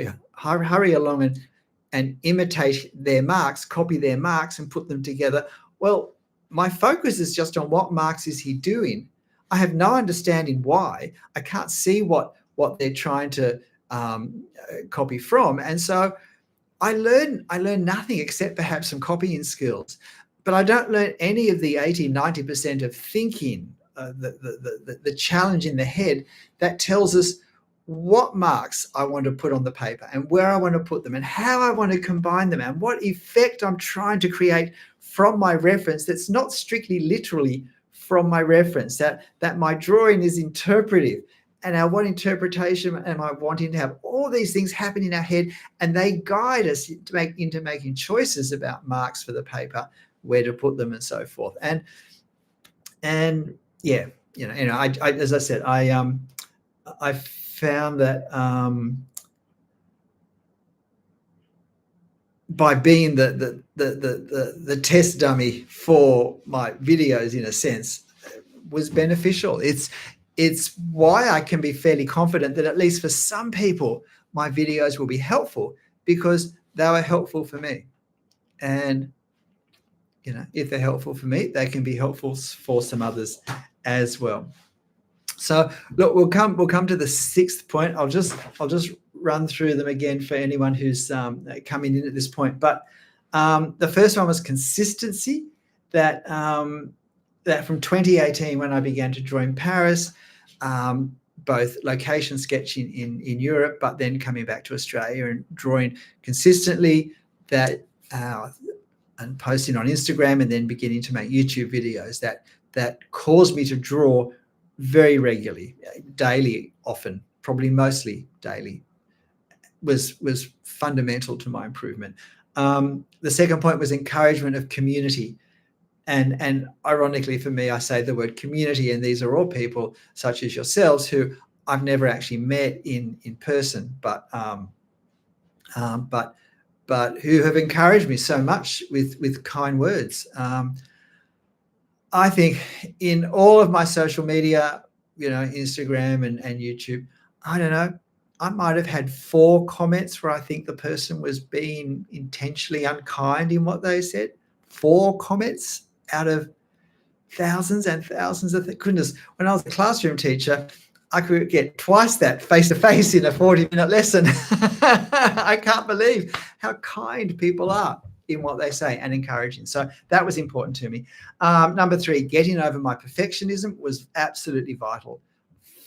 and imitate their marks, copy their marks and put them together, well, my focus is just on what marks is he doing. I have no understanding why. I can't see what they're trying to copy from. And so I learn nothing except perhaps some copying skills. But I don't learn any of the 80-90% of thinking, the challenge in the head that tells us what marks I want to put on the paper and where I want to put them and how I want to combine them and what effect I'm trying to create from my reference that's not strictly literally from my reference, that my drawing is interpretive. And what interpretation am I wanting to have? All these things happen in our head, and they guide us into making choices about marks for the paper, where to put them, and so forth. And yeah, I as I said, I found that by being the test dummy for my videos, in a sense, was beneficial. It's why I can be fairly confident that at least for some people, my videos will be helpful, because they were helpful for me. And if they're helpful for me, they can be helpful for some others as well. So look, we'll come to the sixth point. I'll just run through them again for anyone who's coming in at this point. But the first one was consistency. That from 2018, when I began to draw in Paris, both location sketching in Europe, but then coming back to Australia and drawing consistently, that and posting on Instagram, and then beginning to make YouTube videos that caused me to draw very regularly, daily, often, probably mostly daily, was fundamental to my improvement. The second point was encouragement of community. And ironically for me, I say the word community, and these are all people such as yourselves who I've never actually met in person, but who have encouraged me so much with kind words. I think in all of my social media, Instagram and YouTube, I don't know, I might have had 4 comments where I think the person was being intentionally unkind in what they said. 4 comments out of thousands and thousands of goodness. When I was a classroom teacher, I could get twice that face-to-face in a 40-minute lesson. I can't believe how kind people are in what they say and encouraging. So that was important to me. Number 3, getting over my perfectionism was absolutely vital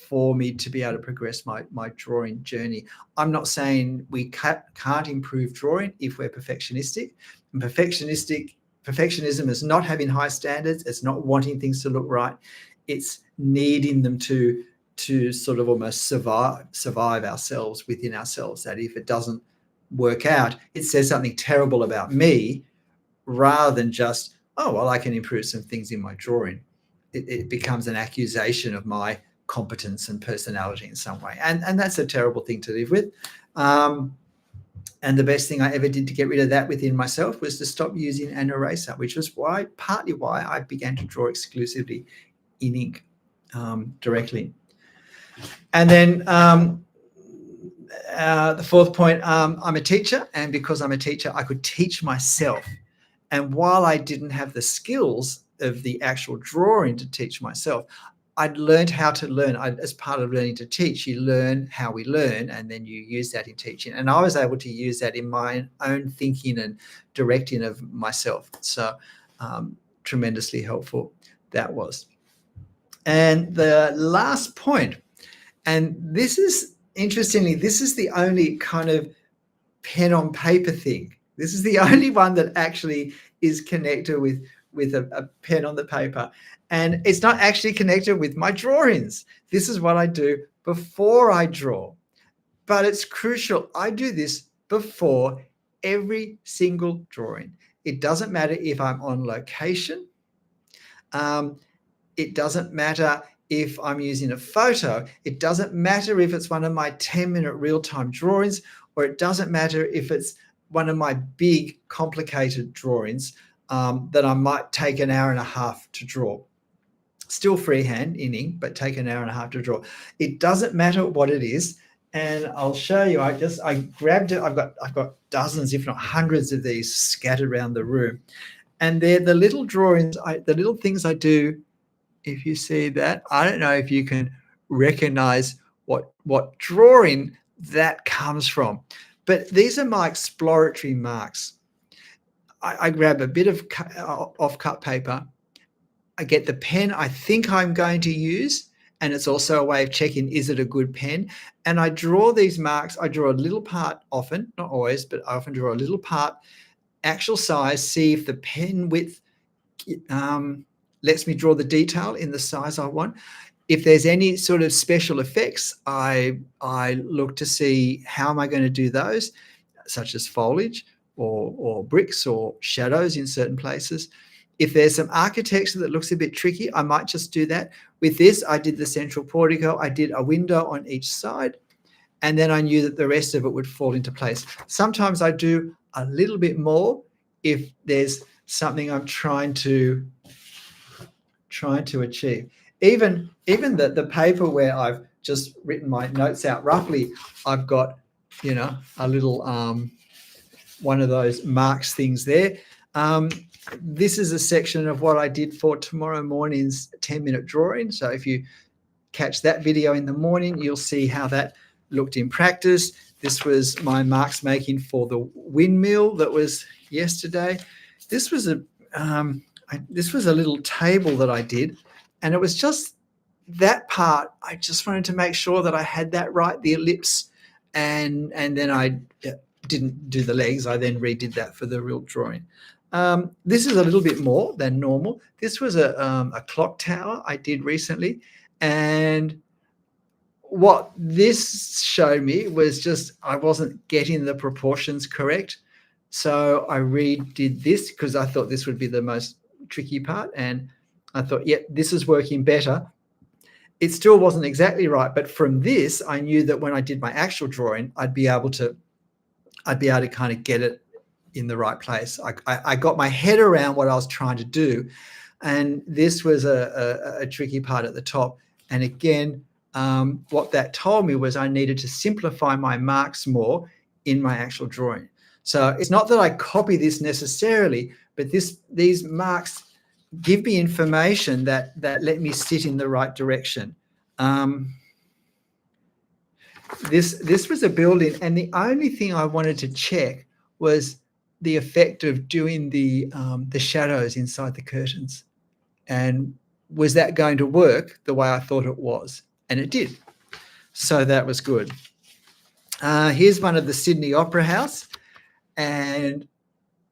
for me to be able to progress my drawing journey. I'm not saying we can't improve drawing if we're perfectionistic. And perfectionism is not having high standards. It's not wanting things to look right. It's needing them to sort of almost survive ourselves within ourselves, that if it doesn't work out, it says something terrible about me, rather than just, oh, well, I can improve some things in my drawing. It becomes an accusation of my competence and personality in some way. And that's a terrible thing to live with. And the best thing I ever did to get rid of that within myself was to stop using an eraser, which was partly why I began to draw exclusively in ink directly. And then the fourth point, I'm a teacher, and because I'm a teacher, I could teach myself. And while I didn't have the skills of the actual drawing to teach myself, I'd learned how to learn. As part of learning to teach, you learn how we learn, and then you use that in teaching. And I was able to use that in my own thinking and directing of myself. So tremendously helpful that was. And the last point, and this is, interestingly, this is the only kind of pen on paper thing. This is the only one that actually is connected with a pen on the paper. And it's not actually connected with my drawings. This is what I do before I draw. But it's crucial. I do this before every single drawing. It doesn't matter if I'm on location. It doesn't matter if I'm using a photo. It doesn't matter if it's one of my 10-minute real-time drawings, or it doesn't matter if it's one of my big, complicated drawings that I might take an hour and a half to draw. Still freehand in ink, but take an hour and a half to draw. It doesn't matter what it is. And I'll show you. I grabbed it. I've got dozens, if not hundreds, of these scattered around the room. And they're the little drawings, the little things I do. If you see that, I don't know if you can recognize what drawing that comes from, but these are my exploratory marks. I grab a bit of off-cut paper. I get the pen I think I'm going to use, and it's also a way of checking, is it a good pen? And I draw these marks. I draw a little part often, not always, but I often draw a little part, actual size, see if the pen width lets me draw the detail in the size I want. If there's any sort of special effects, I look to see how am I going to do those, such as foliage or bricks or shadows in certain places. If there's some architecture that looks a bit tricky, I might just do that. With this, I did the central portico. I did a window on each side, and then I knew that the rest of it would fall into place. Sometimes I do a little bit more if there's something I'm trying to achieve. Even the paper where I've just written my notes out roughly, I've got, a little one of those marks things there. This is a section of what I did for tomorrow morning's 10-minute drawing. So if you catch that video in the morning, you'll see how that looked in practice. This was my marks making for the windmill that was yesterday. This was a little table that I did, and it was just that part. I just wanted to make sure that I had that right, the ellipse, and then I didn't do the legs. I then redid that for the real drawing. This is a little bit more than normal. This was a clock tower I did recently, and what this showed me was just I wasn't getting the proportions correct. So I redid this because I thought this would be the most tricky part, and I thought, yeah, this is working better. It still wasn't exactly right, but from this, I knew that when I did my actual drawing, I'd be able to kind of get it in the right place. I got my head around what I was trying to do, and this was a tricky part at the top. And again, what that told me was I needed to simplify my marks more in my actual drawing. So it's not that I copy this necessarily, but these marks give me information that let me sit in the right direction. This was a building, and the only thing I wanted to check was the effect of doing the shadows inside the curtains, and was that going to work the way I thought it was? And it did. So that was good. Here's one of the Sydney Opera House, and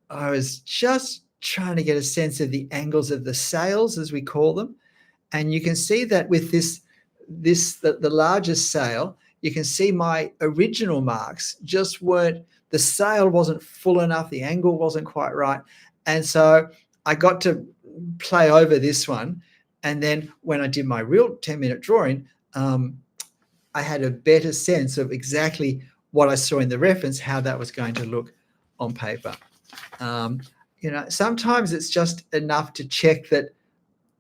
I was just trying to get a sense of the angles of the sails, as we call them. And you can see that with the largest sail, you can see my original marks just weren't, the sail wasn't full enough, the angle wasn't quite right. And so I got to play over this one. And then when I did my real 10-minute drawing, I had a better sense of exactly what I saw in the reference, how that was going to look on paper. Sometimes it's just enough to check that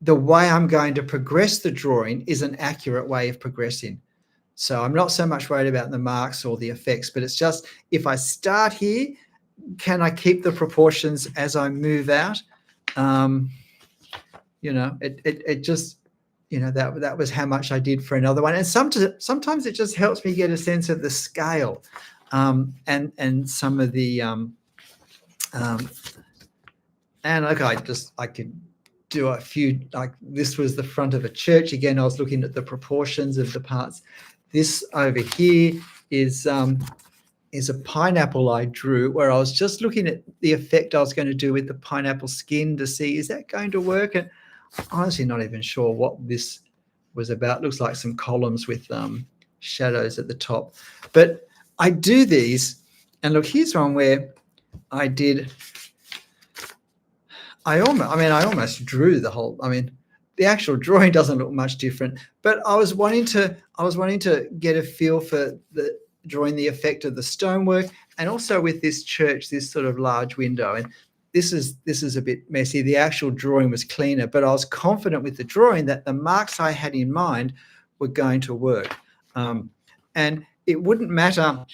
the way I'm going to progress the drawing is an accurate way of progressing. So I'm not so much worried about the marks or the effects, but it's just, if I start here, can I keep the proportions as I move out? It just, that was how much I did for another one. And sometimes it just helps me get a sense of the scale, and some of the and like I could do a few, like this was the front of a church. Again, I was looking at the proportions of the parts. This over here is a pineapple I drew, where I was just looking at the effect I was going to do with the pineapple skin to see, is that going to work? And I'm honestly not even sure what this was about. Looks like some columns with shadows at the top. But I do these, and look, here's one where I almost drew the whole, the actual drawing doesn't look much different, but I was wanting to get a feel for the drawing the effect of the stonework, and also with this church, this sort of large window. And this is a bit messy. The actual drawing was cleaner, but I was confident with the drawing that the marks I had in mind were going to work. And it wouldn't matter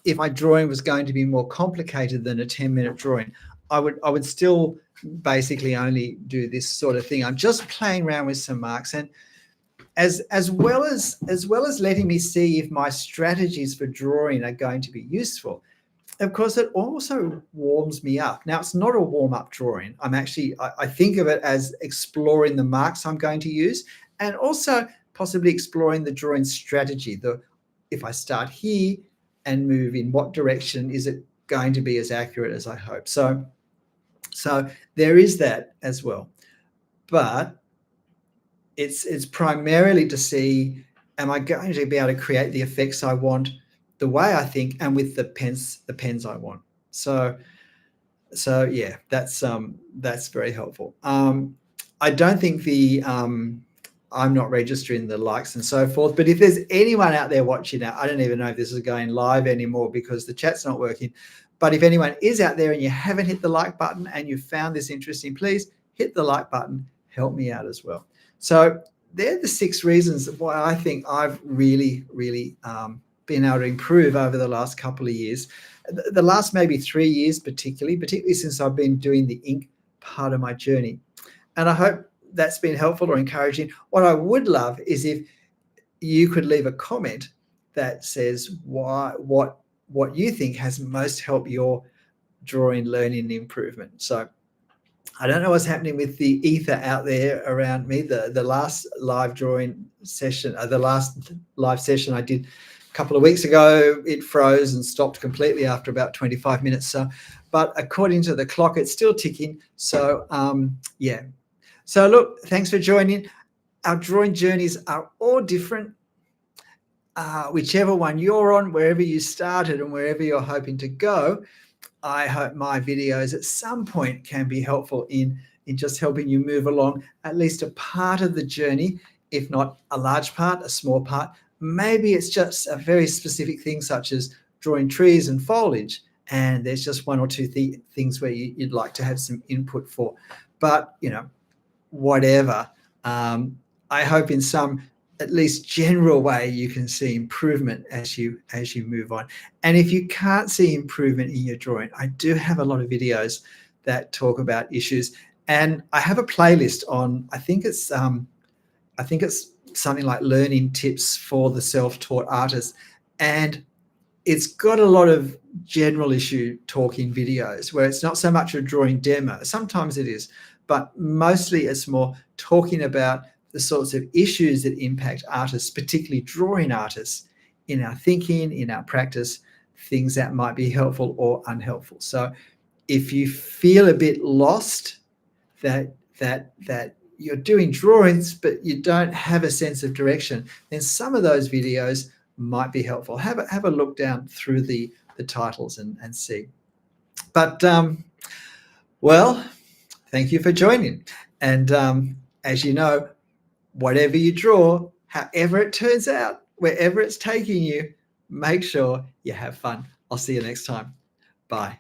if my drawing was going to be more complicated than a 10-minute drawing. I would still basically only do this sort of thing. I'm just playing around with some marks, and as well as letting me see if my strategies for drawing are going to be useful. Of course, it also warms me up. Now, it's not a warm-up drawing. I think of it as exploring the marks I'm going to use, and also possibly exploring the drawing strategy. If I start here and move in what direction, is it going to be as accurate as I hope? So there is that as well. But it's primarily to see, am I going to be able to create the effects I want the way I think, and with the pens I want. So yeah, that's very helpful. I don't think I'm not registering the likes and so forth, but if there's anyone out there watching now, I don't even know if this is going live anymore because the chat's not working. But if anyone is out there and you haven't hit the like button and you found this interesting, please hit the like button. Help me out as well. So they're the 6 reasons why I think I've really, really been able to improve over the last couple of years. The last maybe 3 years particularly since I've been doing the ink part of my journey. And I hope that's been helpful or encouraging. What I would love is if you could leave a comment that says what you think has most helped your drawing learning and improvement. So I don't know what's happening with the ether out there around me. The last live drawing session, the last live session I did a couple of weeks ago, it froze and stopped completely after about 25 minutes. So, but according to the clock, it's still ticking. So yeah. So look, thanks for joining. Our drawing journeys are all different. Whichever one you're on, wherever you started and wherever you're hoping to go, I hope my videos at some point can be helpful in just helping you move along at least a part of the journey, if not a large part, a small part. Maybe it's just a very specific thing such as drawing trees and foliage, and there's just 1 or 2 things where you'd like to have some input for. But, whatever, I hope in some at least general way you can see improvement as you move on. And if you can't see improvement in your drawing, I do have a lot of videos that talk about issues, and I have a playlist on, I think it's something like learning tips for the self-taught artist, and it's got a lot of general issue talking videos where it's not so much a drawing demo. Sometimes it is, but mostly it's more talking about the sorts of issues that impact artists, particularly drawing artists, in our thinking, in our practice, things that might be helpful or unhelpful. So if you feel a bit lost, that you're doing drawings but you don't have a sense of direction, then some of those videos might be helpful. Have a look down through the titles and see. But well, thank you for joining. And as you know, whatever you draw, however it turns out, wherever it's taking you, make sure you have fun. I'll see you next time. Bye.